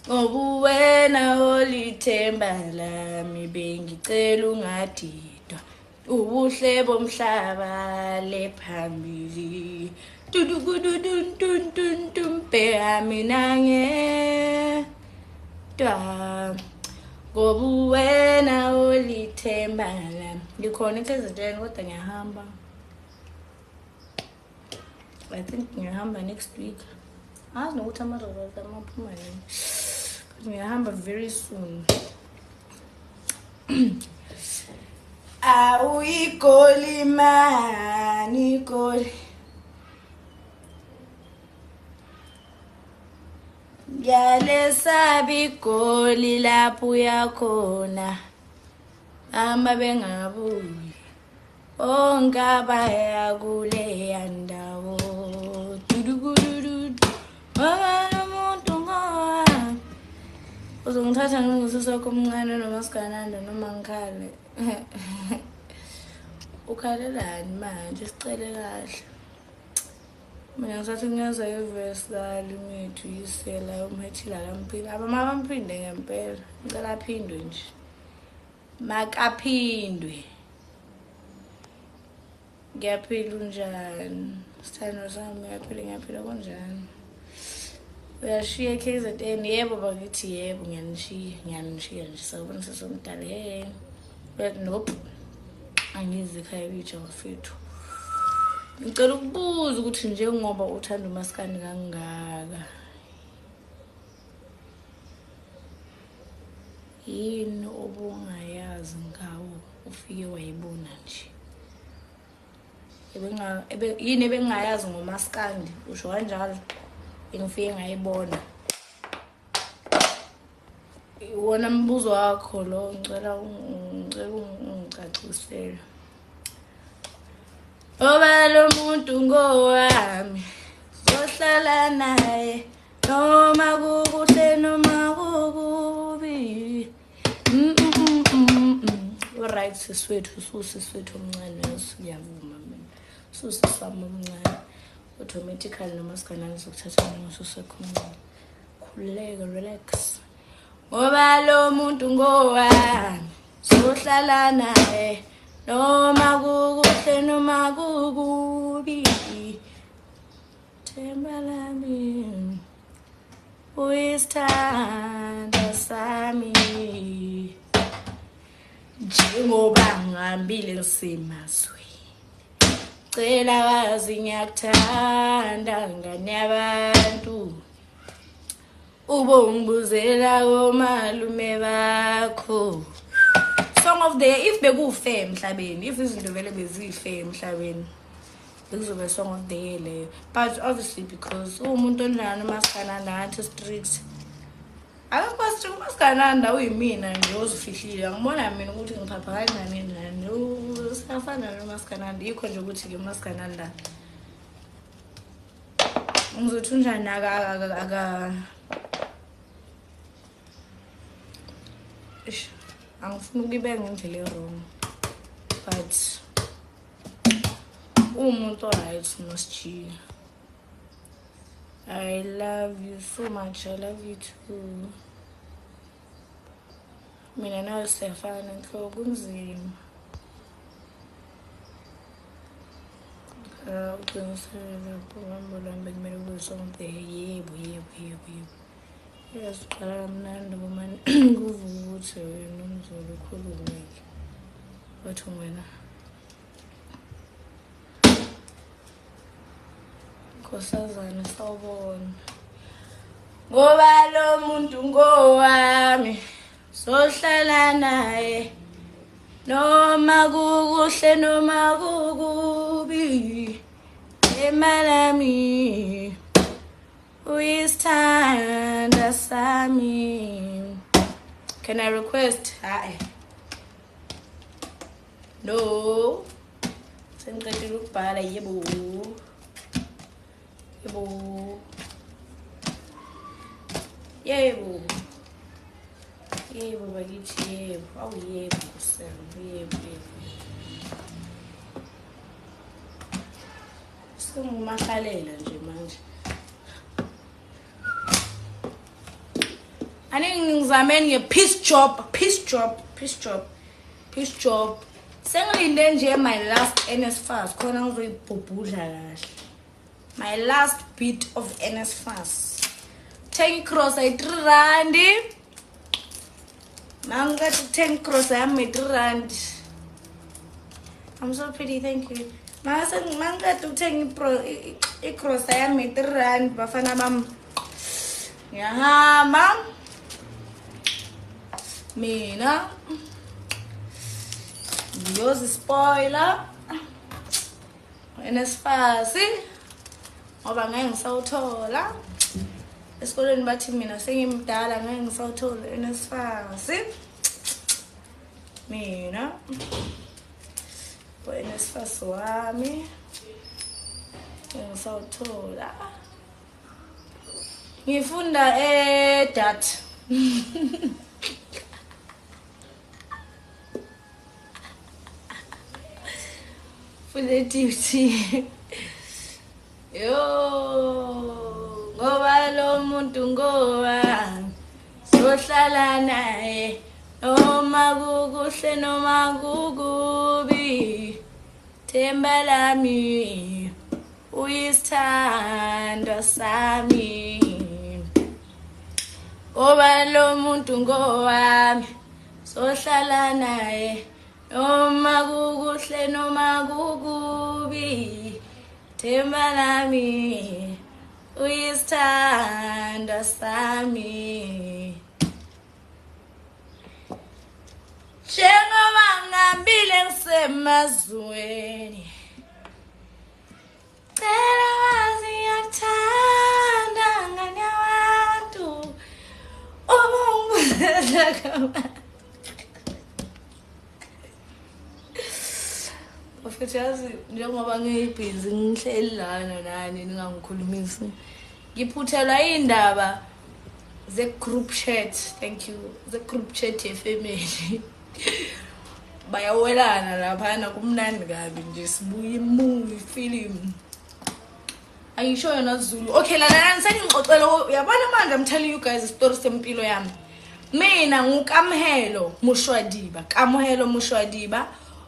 ngoba wena olithemba lami bengicela ungadidwa ubuhle bomhlaba lephambili bheka mina ngedwa ngoba wena olithemba lami. Ngikhona eKZN kodwa ngiyahamba. I think ngiyahamba next week. Azi nokuthi ama-results amaphuma yini. Ngiyahamba very soon. Awuyigoli mani igoli. Yalesabi igoli lapho uyakhona. Ama bengabuyi. Ongabaya kuleya ndawo. Umuntu ngowa. Uzongithatha ngizisoko omncane noMasigananda noma ngikhale. Ukhalelani manje sicele kahle. Mina ngisathi ngiyaza iverse laLimithu yisela umhethila kaMphinde. Abamaphinde ngempela. Ngicela aphindwe nje. Makaphindwe. Ngiyaphila unjani? Sithando sami ngiyaphila kunjani? Uyashiya KZN? Yebo bakithi yebo ngiyanishiya nje sakubona sesomdala. But nope. Angizi ekhaya bitsha bafethu. Ngicela ukubuza ukuthi njengoba uthanda uMaskandi kangaka yini obungayazi ngawo ufike wayibona nje? Yini ebengayazi ngoMaskandi usho kanjalo engifike ngayibona. Iwona mbuzo wakho lo ngicela ungicacisele. Oba lo muntu ngowami sohlala naye noma kukuhle noma kukubi. Alright siswethu susiswethu omncane siyavuma mina. Susisama omncane automatically noma sikanani sokuthatha ngosusekhona. Khuleka relax. Ngoba lo muntu ngowami sohlala naye noma kukuhle noma kukubi. Themba lami uyisithanda sami njengoba ngihambile ngisemazweni. Cela wazi ngiyakuthanda ngane yabantu. Ubongibuzela omalume bakho. Song of the year if bekufe emhlabeni, if izinto vele bezife emhlabeni, bekuzobe song of the year leyo. But obviously because umuntu onjani uMasigananda ngathi strict. Akakwazi uMasigananda uyimina nje ozifihlile. Angibona mina ukuthi ngiphapha kanjani nani. Usafana noMasigananda yikho nje ukuthi ke uMasigananda ngizothi unjani aka angifuni ukubeka ngendlela e-wrong but umuntu right masijiya. I love you so much. I love you too. Mina nawe siyafana nhlobo kunzima. uqinisele uhambo lwami bekumele kube sonke. Yebo. Yes, uqala kamnandi kumane kuvuka ukuthi wena uMzulu ukhulume-ke. Wathi wena Nkosazana sawubona. Ngoba lo muntu ngowami sohlala naye noma kukuhle noma kukubi emalami uyisithanda sami. Can I request? Hayi. No. Sengiqedile ukubhala. Yebo bakithi yebo. Awu yebo Nkosi. Yebo. Sengimakhalela nje manje. Ngizameni nge-peace job. Sengilinde nje my last NSFAS khona ngizoyibhubhudla kahle. My last bit of NSFAS. Take cross ay 3 rand. Mangathi 10 cross yami 3 rand. I'm so pretty, thank you. Mangathi uthenga i-cross yami 3 rand bafana bam. Ngiyahamba. Mina ngiyozi spoiler NSFAS ngoba ngeke ngisawuthola. Esikoleni bathi mina sengimdala ngeke ngisawuthola NSFAS. Mina NSFAS wami ngisawuthola. Ngifunda eDAT. For the duty. Yo, ngoba lo muntu ngowami sohlala naye noma kukuhle noma kukubi themba lami uyisithanda sami. Ngoba lo muntu ngowami sohlala naye noma kukuhle noma kukubi themba lami uyisithanda sami. Njengoba ngihambile ngisemazweni cela wazi ngiyakuthanda ngane yabantu ubungibuzela kama futhi yazi njengoba ngiyibhizi ngihleli lana nani ningangikhulumisi ngiphuthelwa indaba ze-group chat. Thank you. Ze-group chat ye-family bayawelana laphana kumnandi kabi nje sibuye movie film ayisho yona Zulu. Okay, lalana sengixoxela uyabona manje I'm telling you guys a story sempilo yami. Mina nguKamohelo Mushwadiba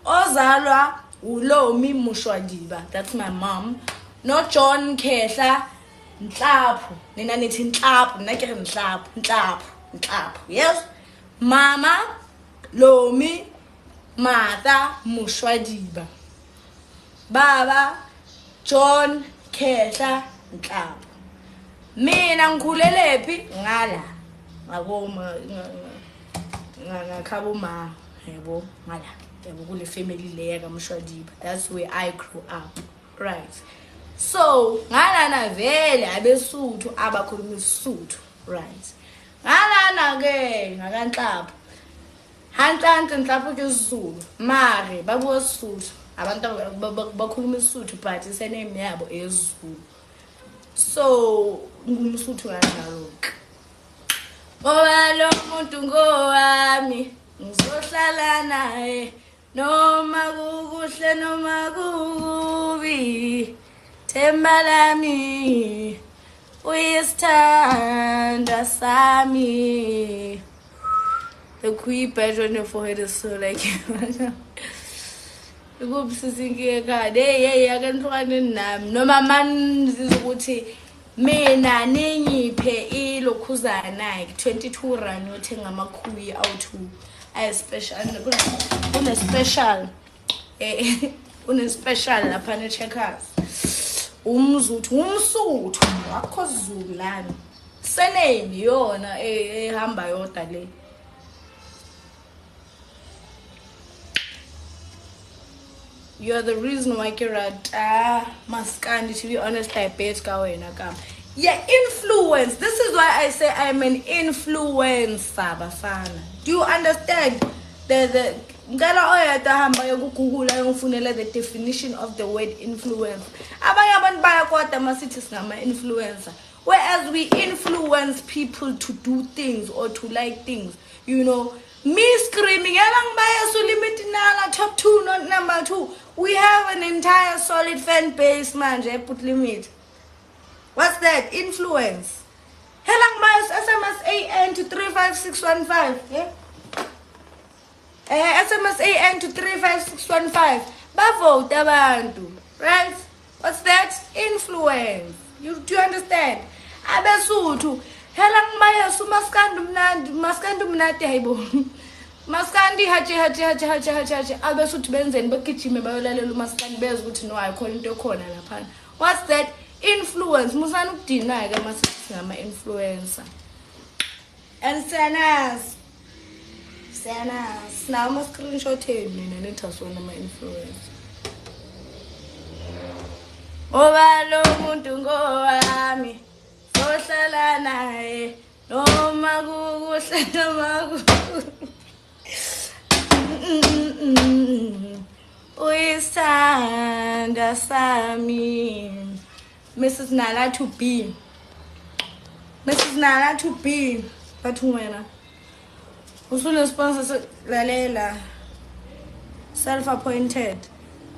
ozalwa uLomi Mushwadiba, that's my mom. No John Khehla Nhlapho. Nina nithi Nhlapho, nakere Nhlapho. Yes. Mama Lomi Martha Mushwadiba. Baba John Khehla Nhlapho. Mina ngikhulelephi ngala. Ngakoma ngakhaba yebo ngala. Kule family leya kaMshwadiba. That's where I grew up, right? So ngalana vele abesuthu abakhuluma isuthu, right? Ngalana ke ngakanhlapho hanhlanhla Nhlapho ke isiZulu mare babuwa isuthu abantu bakhuluma isuthu but isename yabo ezulu. So ngumsuthu kanjalo. Ngoba lo muntu ngowami ngizohlala naye noma kukuhle noma kubi themba lami uyisithanda sami. The quick badge on your forehead is so like Ikuphi sisinke ekhaya hey ake nihlukane nami noma manje ukuthi mina ninyiphe ilokhuzana 22 rand yothenga amakhuyi awu2 ay special kuna special une special lapha ne Checkers umsuthu akho Zulu lana sename yona ehamba yoda le. You're the reason why Kirata Maskandi, to be honest, I bet Kawena. Yeah, influence. This is why I say I'm an influencer, Bafana. Do you understand? The definition of the word influence. Influencer. Whereas we influence people to do things or to like things, you know. Me screaming, top 2, not number 2. We have an entire solid fan base, man. Put limit. What's that? Influence. Helang Mayas SMS AN to 35615. Yeah? SMS AN to 35615. Bavote abantu. Right? What's that? Influence. Do you understand? Abesuthu. Helang Mayas maskandi mnandi hayibo. Maskandi hache abesuthu benzeni begijime bayolalela umaskandi bezwe ukuthi no ayikhona into ekhona lapha. What's that? Influence. Musana ukudeny ke masithi ngama influencer. And Sanas now ma screenshot mina nethasona ama influencer. Oba lo muntu ngowami sohlala naye noma kukuhle noma uyisanda sami Mrs. Nala to be but wena usule sponsor lalela self-appointed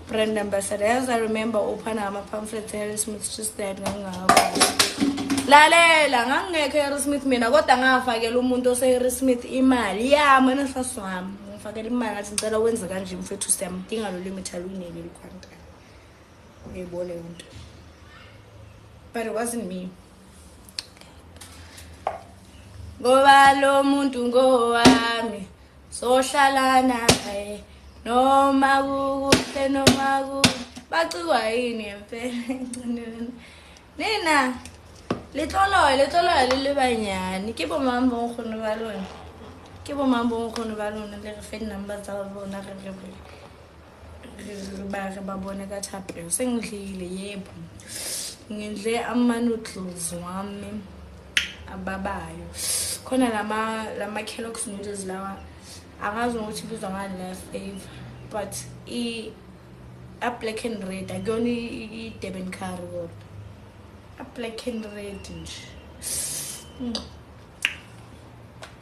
brand ambassador. As I remember open ama pamphlets Harry Smith just that lalela ngangekho Harry Smith mina kodwa ngafakela umuntu ose Harry Smith imali yami nesifasi wami ngifakela imali ngathi ngicela wenze kanje mfethu siyamdinga lo limit alwinele likhwanta uyibone into. But it wasn't me. Ngoba lo muntu ngowami sohlala naye noma kukuhle noma bacikwa yini empela nina letlolo le banyane ke bo mambo ngkhona ba lona le re fe number tsa bona re ba bone ka thapelo sengidlile yebo ngidle ama-noodles wami ababayo khona lama Kellogg's noodles lawa angazi ukuthi bizwa ngani la flavor but a black and red akuyona I Durban curry kodwa a black and red nje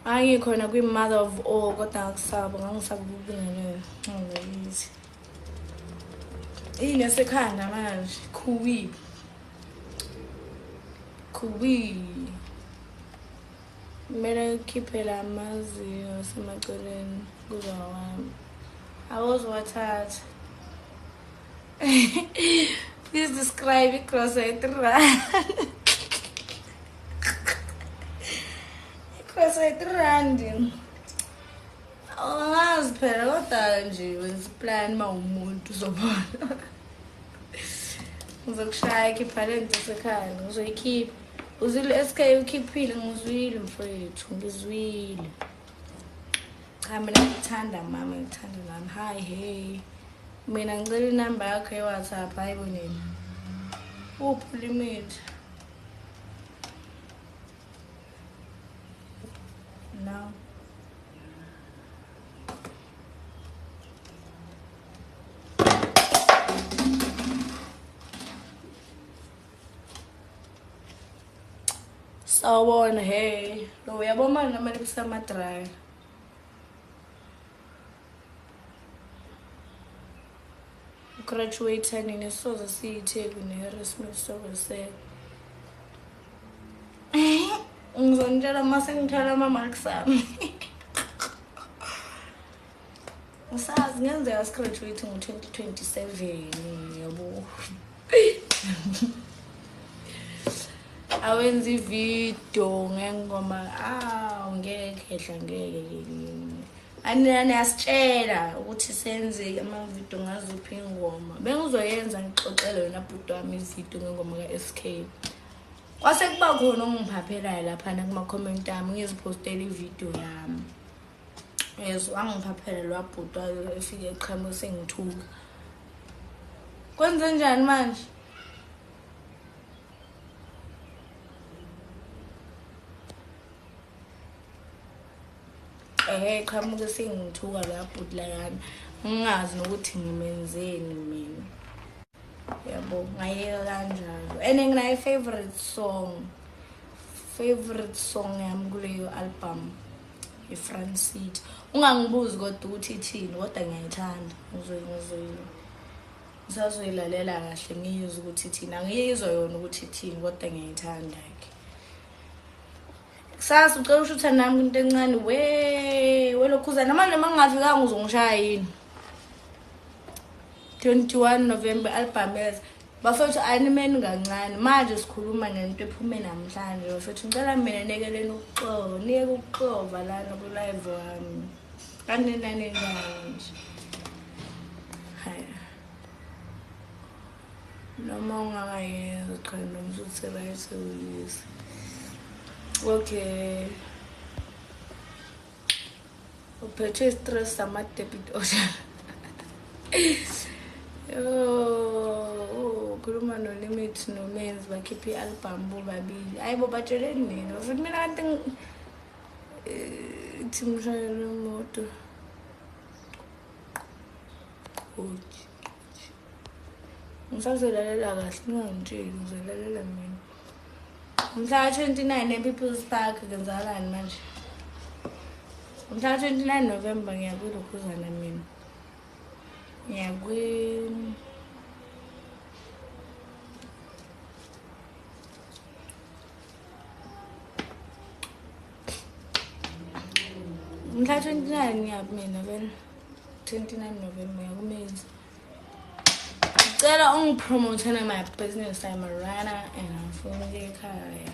angikhona kwi mother of all kodwa ngisaba ukubingelela ngiyizi yini esekhanda manje kuwi mera khiphela amaziyo semaceleni kuzawami awuzwathatha. Please describe cross-eyed run. Cross-eyed run angazi phela kodwa nje wenza plan mawumuntu uzobona ngizokushaya khipha lento sekhaya ngizoyikhipha uzile SK ukhiphile ngizwile mfowethu ngizwile cha mina ngithanda mama ngithanda nami hi hey mina ngicela inamba yakho ye-WhatsApp ayiboneni uphi limit no sawubona hey lo uyabona nami kusama dry graduate nini soze siyithe kuneHarry Smith soze ngizonitshela mase ngithola ama marks ami Ngisazi ngenzeka graduate ngo-2027 yabo. Awenza ivideo ngengoma ngeke ehla ngeke. Anani asitshela ukuthi senze ama-video ngaziphi ingoma. Bengizoyenza ngixoxele yona bhuti wami ivideo ngengoma ka-SK. Kwase kuba khona ongiphaphelayo lapha kuma-comment ami ngizipostela ivideo yami. Yes, wangiphaphela lwabhuti efike eqhamuka sengithuka. Kwenze njani manje? Qhamuke sengithuka lwabhuti layana. Ngingazi nokuthi ngimenzeni mina. Yabo ngayeka kanjalo. And nginayo favorite song yami kuleyo album iFrancite. Ungangibuzi kodwa ukuthi ithini kodwa ngiyayithanda. Ngisazoyilalela kahle ngiyizwe ukuthi ithini. Angiyizwa yona ukuthi ithini kodwa ngiyayithanda ke. Kusasa ucela ushutha nami into encane welokhuzana manje mangingafikanga uzongishaya yini? 21 November album yes. Bafethu animeni kancane manje sikhuluma ngento ephume namhlanje. Bafethu ngicela mina nekeleni ukuxoxa, niyeke ukuxova lana ku live wami. Kanenane nje. Haya. Noma ungakayenza cha nomsuthi right uyise. Okay. Uphethe stress sama debit order. Khuluma no-Limit no-Menzi bakhiphe i-album bobabili. Hayi bo batsheleni mina. Futhi mina kanti ithi mshayeli wemoto. Ngisazolalela kahle ngingangitsheli ngizolalela mina. Mhla 29 ePeople's Park kwenzakalani manje? Mhla 29 November ngiyakulokhuzana mina. Mhla 29 ngiyabumina vele 29 November ngiyakumenza. Ngicela ungipromothele my business I'm a runner and ngifuna ekhaya.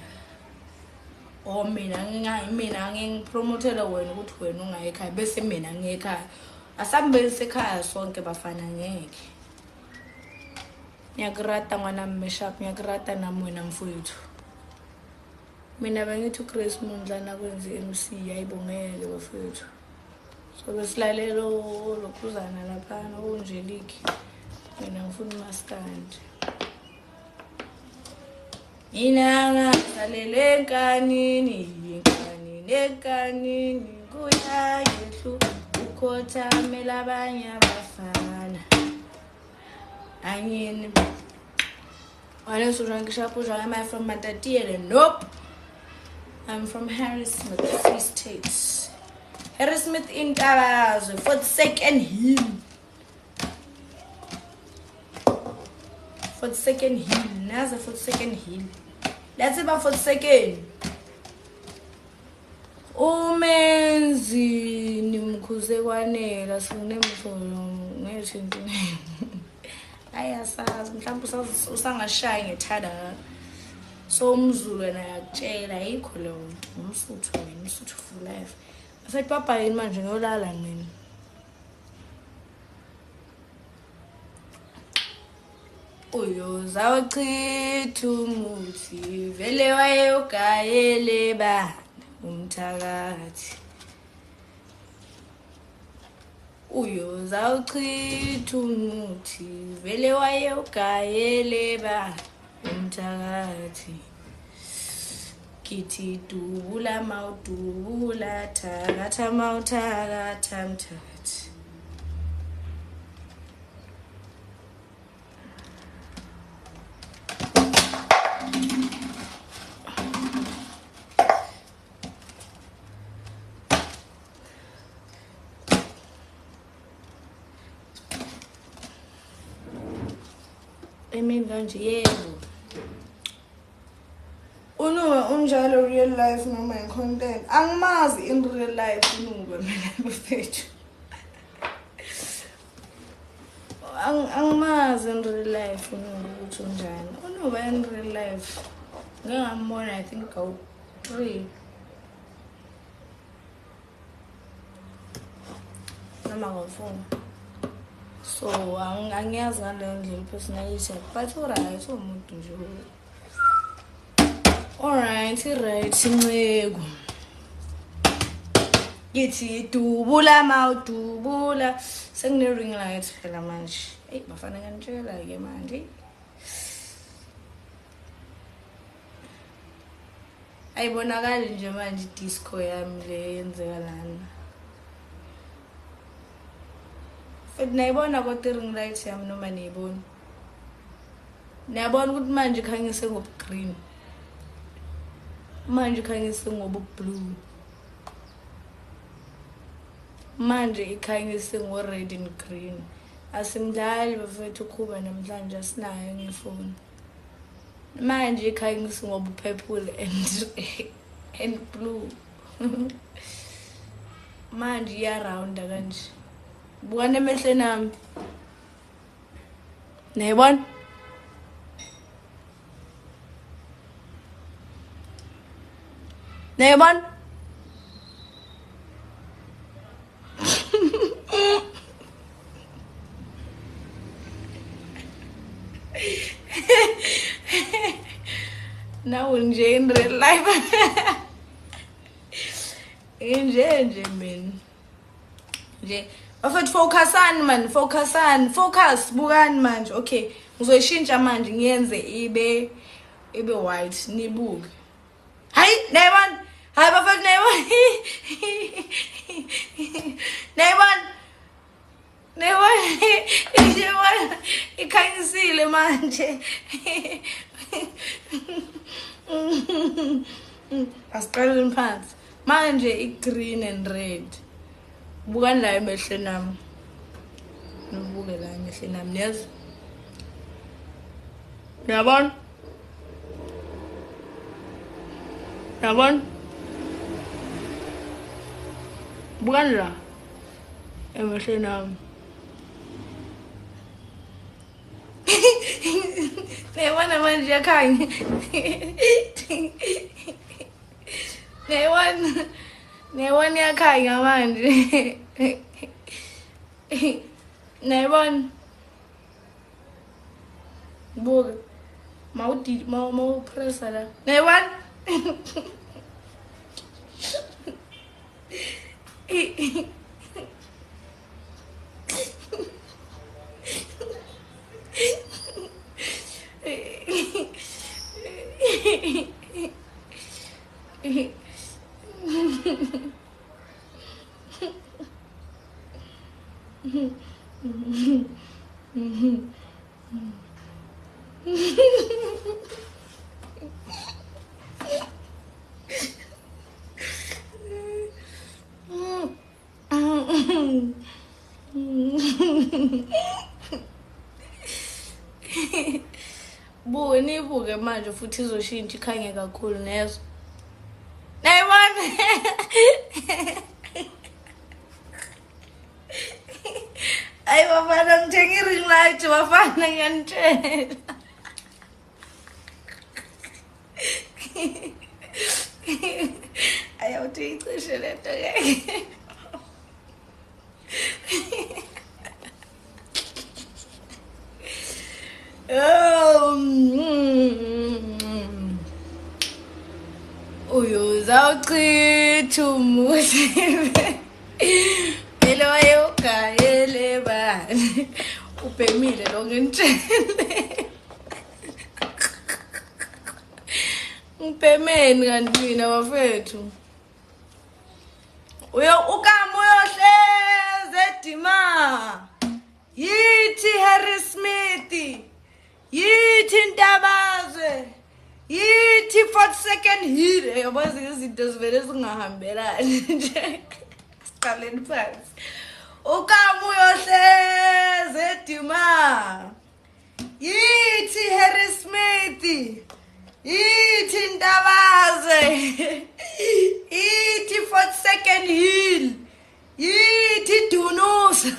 Mina ngipromothele wena ukuthi wena ungayi ekhaya bese mina ngiyekhaya. Asambe sekhaya sonke bafana ngeke. Ngiyakurata ngwana Meshap, ngiyakurata nami wena mfowethu. Mina bengithi uGrace Mundlana kwenze MC ayibongeke bafowethu. So besilalelo lokhuzana lapha noNjelique. Mina ngifuna umaskandi. Mina ngasalele enkanini kuyayehlu. Ukothamela abanye abafana. Angini. Wale surangishapo am I from Matatiele? Nope. I'm from Harrismith, Free State. Harrismith in Tarazo, 42nd Hill. 42nd Hill. Naza 42nd Hill. That's about 42nd. Umenzi nimkhuze kwanela sinemfolo nge-29. Ayasazi mhlawumbe usangashaya ngethada. So umZulu wena yakutshela ayikho leyo nto. Umsuthu wena, umsuthu for life. Afethu papa yini manje ngiyolala mina. Uyoza uchitha umuthi vele wayogayele bani umthakathi. Uyoza uchitha umuthi vele wayogayele bani umthakathi. Kithi dubula mawudubula thakatha mawuthakatha mthakathi. Emi kanje yebo. Unjalo real life noma content. Angimazi in real life unungwe mina bafethu. angimazi in real life ukuthi unjani. Unoba in real life. Ngingambona I think go 3. Noma go 4. So angiyazi ngaleyo ndlela personality but alright umuntu nje. Alright, right Ncegu. Ngithi dubula mawudubula sengine ring light phela manje. Hey bafana ngantshela ke manje. Ayibonakala nje manje disco yami le yenzeka lana. Futhi nayibona kodwa ring light yami noma niyibona. Niyabona ukuthi manje khanyise ngobu green. Manje khanyise ngobu blue. Manje ikhanyise ngo red and green. Asimdlali bafethu kuba namhlanje asinayo ngefoni. Manje ikhanyise ngobu purple and blue. Manje iya round kanje. Buka emehlweni nami. Nayibona? Nayibona? Now nje in real life. Nje man. Nje bafethu focusani man, focus bukani manje. Okay, ngizoyishintsha manje ngiyenze ibe white nibuke. Hayi nayibona? Hayi bafethu nayibona? Nayibona? Nayibona? Ikhanyisile manje. Asiqaleni phansi. Manje i-green and red. Bukani la emehlweni nami. Nibuke la emehlweni nami niyazwa? Niyabona? Niyabona? Bukani la emehlweni nami. Nayibona manje yakhanya. Nayibona yakhanya manje. Nayibona. Buka. Mawupressa la. Nayibona? Nibuke manje futhi izoshintsha ikhanye kakhulu nezo. Nayibona? Ay bafana ngithenga i-ring light bafana ngiyanitshela. Ayawuthi icishe lento ke. Uyuzawuchitha umuthi phela wayogayele bani ubhemile lo ngintshele ngibhemeni kanti mina bafethu ukama uyohleze edima yithi Harry Smith yithi Ntabazwe yithi 42nd hill yabazi izinto zivele zingahambelani nje siqaleni phansi ukama uyohleze edima yithi Harry Smith yithi Ntabazwe yithi 42nd hill yithi Dunusa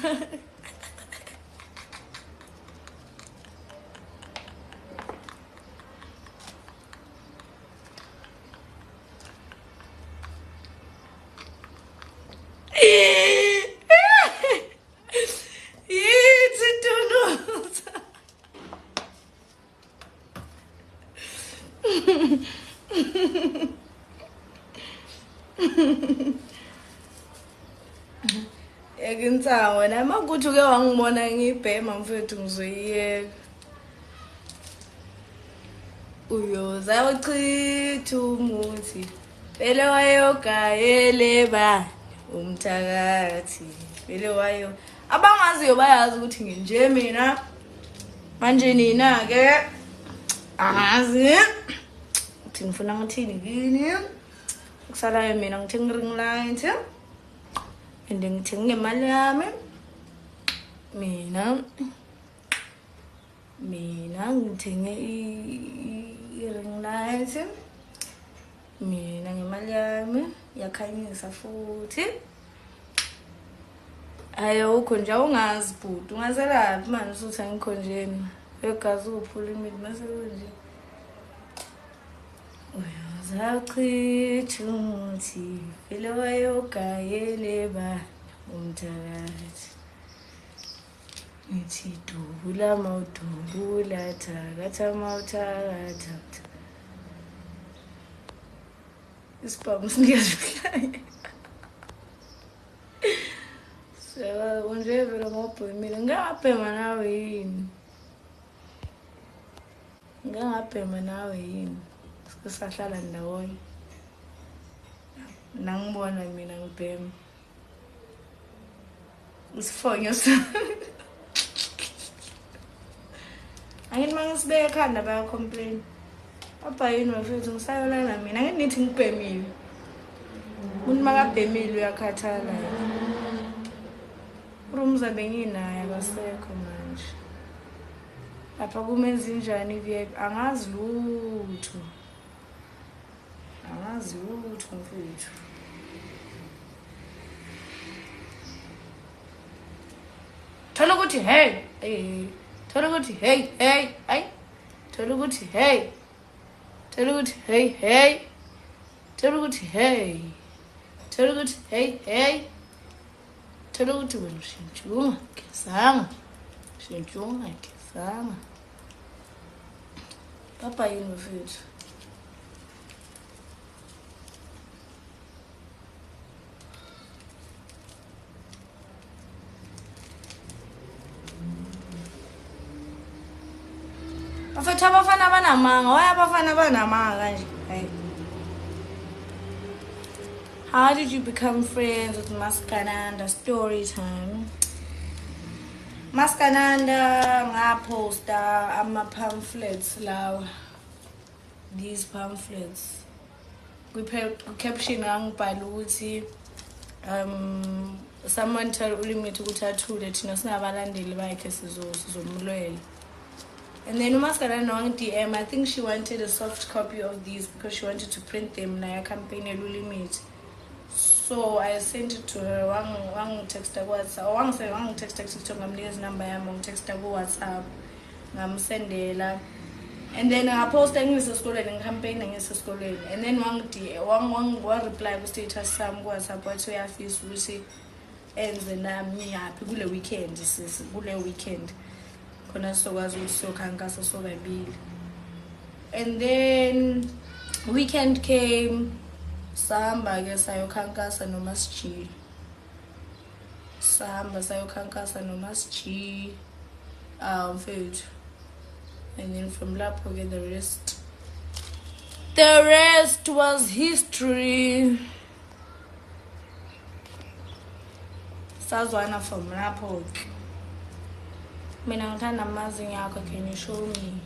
insango nama ukuthi uke wangibona ngibhema mfethu ngizoyiyeka uyoza uchitha umuthi vele wayogayele ba umthakathi vele wayo abangaziyo bayazi ukuthi nginje mina manje nina ke angazi uthi ngifuna ngithini kini kusalayo mina ngithenga ring light and ngithenga imali yami mina ngithenge i-ring light mina ngemali yami yakhanyisa futhi ayokho nje ungazi bhuti ungazelaphi manje usuthi angikhonjeni egazi uphula imithi mase kunje uyazachitha umuthi vele wayogayele ba umthakathi ngithi dubula mawudubula thakatha mawuthakatha isibhamu singezuhlaya so unje vele ngobhemile ngingabhema nawe yini sisahlala ndawonye nangibona mina ngibhema isifonyo angithi mangisibeka ekhanda bayacomplain papa yini wafethu ngisayolala mina angithi nithi ngibhemile umuntu makabhemile uyakhathala urumza benginayo akasekho manje lapha kumenza injani VIP angazi lutho mfethu thola ukuthi hey thola ukuthi hey ay thola ukuthi hey thola ukuthi hey thola ukuthi hey thola ukuthi hey thola ukuthi wena ushintshunga kezanga papa yini mfethu bafethu abafana banamanga wayabafana banamanga kanje hayi. How did you become friends with Maskananda? Story time. Maskananda ngaposta ama-pamphlets lawa. These pamphlets. Caption ngangibhala ukuthi someone tell uLimit ukuthi athule thina sinabalandeli bakhe sizomlwela. And then Maskananda wang DM, I think she wanted a soft copy of these because she wanted to print them na campaign eLulimit. So I sent it to her. Wang text her WhatsApp. Wang text TikTok ngamnikeza number yami. Wang text her WhatsApp. Ngamsendela. And then I post ngisesikoleni campaign ngisesikoleni. And then wang reply ku status sami WhatsApp wathi uyafisa ukuthi enze nami happy kule weekend sis kule weekend. Khona sokwazi ukuthi sokhankasa sobabili. And then weekend came. Sahamba ke sayokhankasa noMasG. Mfethu. And then from lapho ke the rest was history. Sazwana from lapho. Mina ngithanda amazinyo akho, can you show me?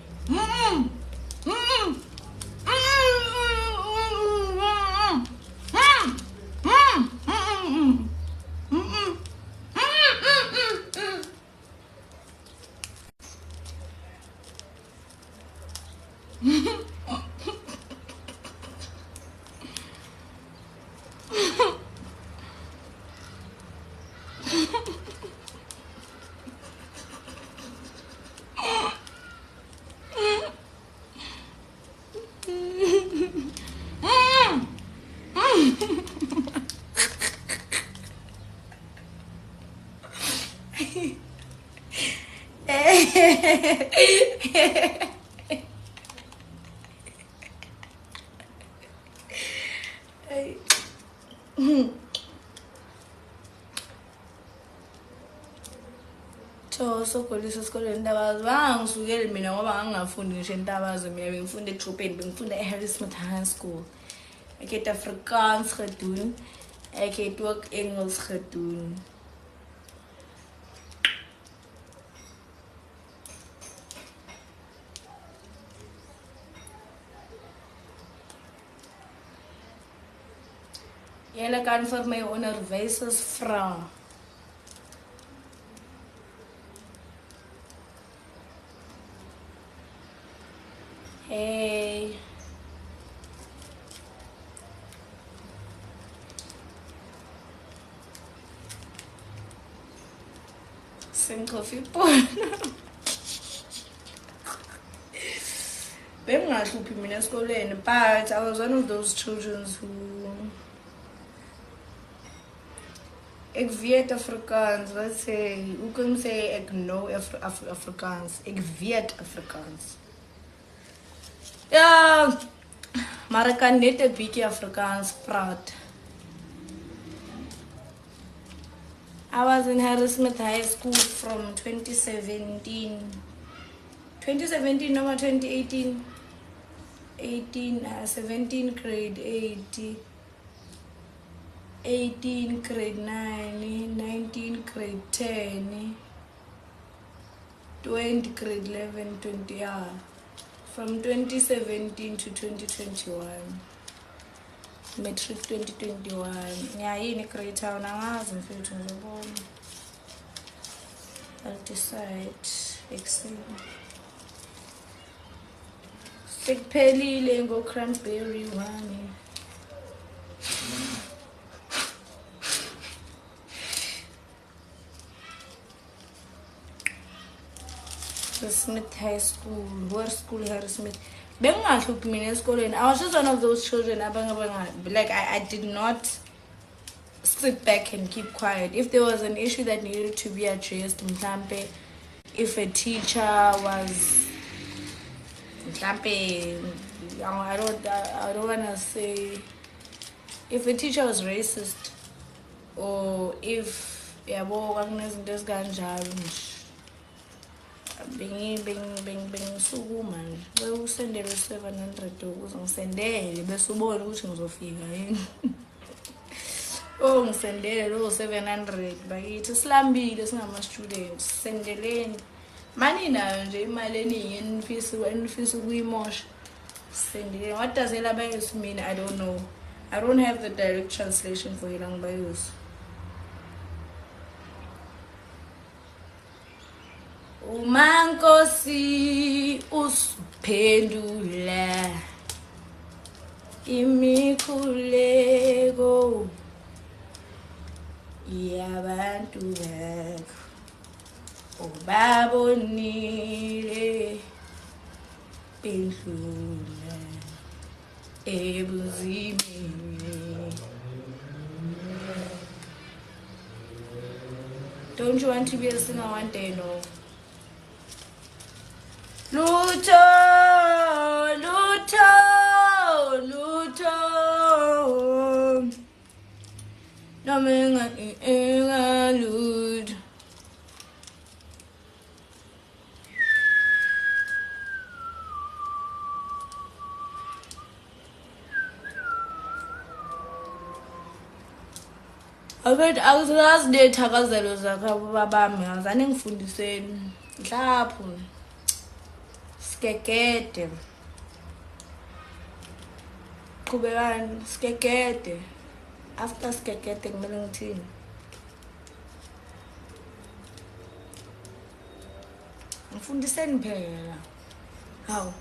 Sokolisa esikoleni Ndabazo bangisukeli mina ngoba ngangingafundi ngisho eNtabazo mina bengifunda eDrobeni bengifunda eHarrismith High School. Ek het Afrikaans gedoen. Ek het ook Engels gedoen. Julle kan vir my onderwysers vra. Hey. Single people. Bengingahluphi mina esikoleni, but I was one of those children who ek weet Afrikaans, let's say, hoe kan jy sê ek know Afrikaans? Ek weet Afrikaans. Ja, maar ek kan net 'n bietjie Afrikaans praat. I was in Harrismith High School from 2017. 2017, no, 2018. 17 grade 8. 18 grade 9, 19 grade 10, 20 grade 11, 20, yeah. From 2017 to 2021. Matric 2021. Yeah, yini grade town angazi mfethu ngizobona. I'll decide exam. Sekuphelile ngo Cranberry one. Harrismith High School, worst school Harrismith. Bengingahluphi mina esikoleni. I was just one of those children like I did not sit back and keep quiet. If there was an issue that needed to be addressed, mhlambe, if a teacher was mhlambe, I don't wanna say, if a teacher was racist, or if yabo kwakunezinto ezikanjalo nje. Bing sukuma nje usendele 700 ukuze ngisendele bese ubone ukuthi ngizofika yini. Oh ngisendele lo 700 bakithi silambile singama students sendeleni mani nayo nje imali eningi enifisa ukuyimosha sendeleni. What does elabayos mean? I don't know. I don't have the direct translation for elabayos. Umankosi usiphendula imikhuleko yabantu bakho ubabonile bendlula ebuzimini. Don't you want to be a singer one day? No. Lutho, Lutho, Lutho. No menga lud. Awet akuzazi nethakazelo zakho babami azane ngifundiseni mhlapho. Skekete. Qhubekani skekete. After skekete kumele ngithini? Ngifundiseni phela. Hawu.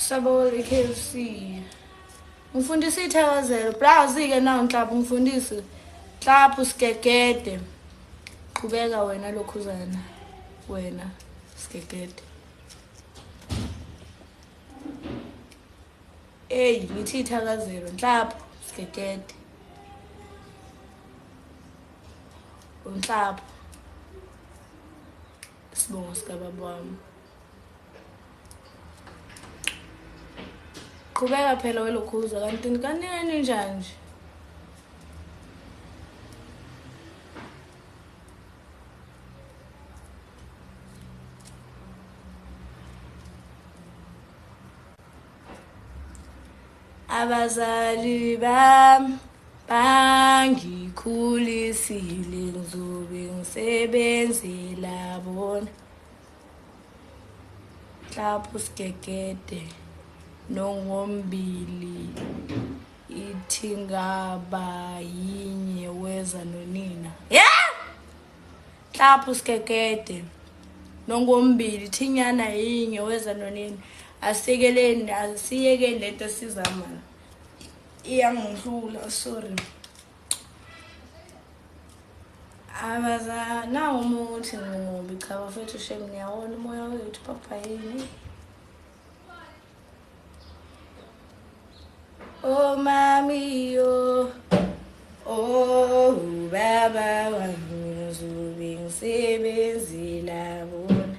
Sabole KFC. Ngifundisa ithakazelo. Plazi ke nawo Nhlapho ngifundisa. Nhlapho skekete. Qhubeka wena lokhuzana. Wena skekete. Ngithi ithakazelo Nhlapho Sigegede, uNhlapho, Sibongo sikababa wami. Qhubeka phela welokhuza kanti kanini njani nje. Abazali bami bangikhulisile ngizobe ngisebenzela bona. Nhlapho Sigegede Nongombili ithi ngaba yinye weza nonina. Yeah! Nhlapho Sigegede Nongombili thinyana yinye weza nonina. Asiyekeleni asiyekeni lento sizama. Iyangihlula sorry. Abaza nawo umuthi ngoba cha bafethu shem ngiyawona umoya wethu papa yini. Oh mami yo, oh baba wami ngizobe ngisebenzela bona.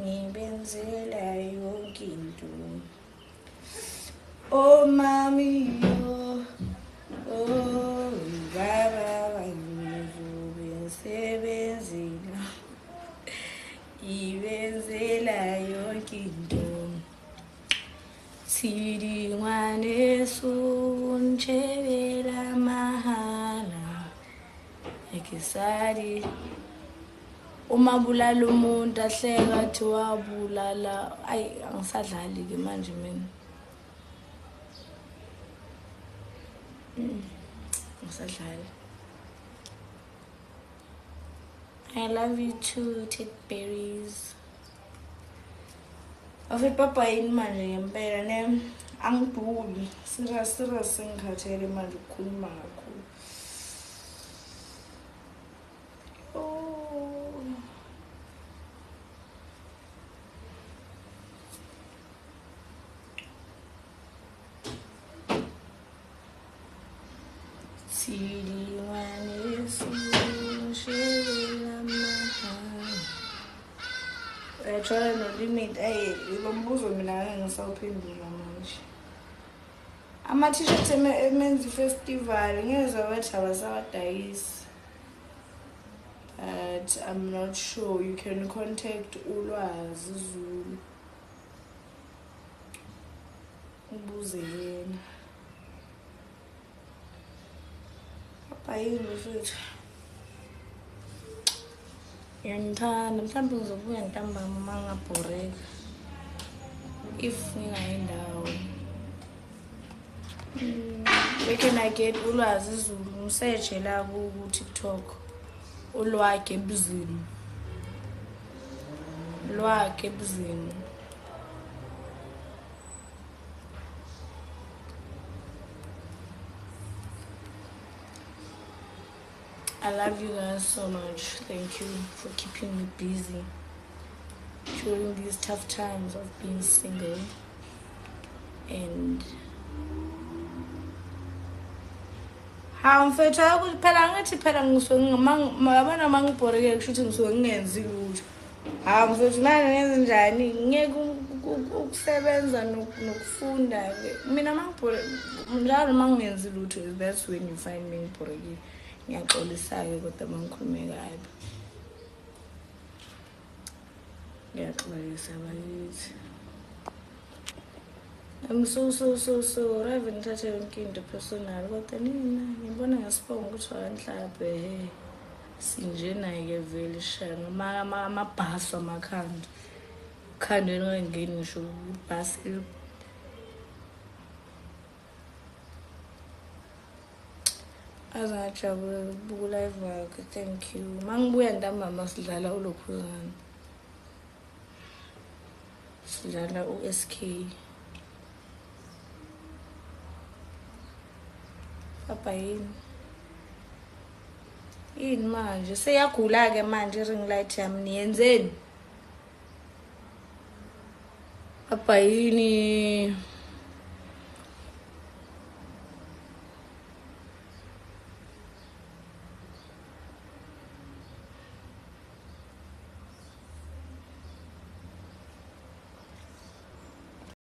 Ngibenzela yonke into. Oh mami yo, oh baba wami ngizobe ngisebenzela. Ngibenzela yonke into. Sidi ngwane sunchebela mahala ekisari uma bulala umuntu ahleka athi wabulala ayi angisadlali ke manje mina angisadlali. I love you too, Titberries. Afet papa yini manje ngempela ne angiduli serious ngikhathele manje ukukhuluma kakhulu. Sidi ngwane sunshebela mahala. Try no limit lo mbuzo mina ngisawuphendula manje. Ama-t-shirts emenzi festival ngezwe bathi abasawadayisi. But I'm not sure. You can contact Ulwazi Zulu. Ubuze yena. Papa yini mfethu? Ngiyamthanda mhlawumbe ngizobuya ntambama mangabhoreka if ngingayindawo. Where can I get Ulwazi Zulu? Ngisearch la ku TikTok. Ulwakhe Ebuzini. Lwakhe Ebuzini. I love you guys so much. Thank you for keeping me busy during these tough times of being single. And how mfethu ukuthi phela ngathi phela ngisuke mabana mangibhoreke kushuthi ngisuke ngingenzi lutho. Ha mfethu manje ngenze njani ngeke ukusebenza nokufunda. Mina mangibhoreke njalo mangingenzi lutho, that's when you find me ngibhoreke. Ngiyaxolisa-ke kodwa mangikhulume kabi. Ngiyaxolisa bakithi. I'm so sorry. I've ngithathe yonke into personal kodwa nina ngibona ngasibonga ukuthi waNhlaphe sinjena-ke vele shana amabhaso amakhanda. Ukhanda ngingeni ngisho ibhasi azajabula ukubuka live wakhe. Thank you. Mangibuya ntambama sidlala ulokhuzana. Sidlala uSK. Papa yini manje seyagula-ke manje i-ring light yami niyenzeni? Papa yini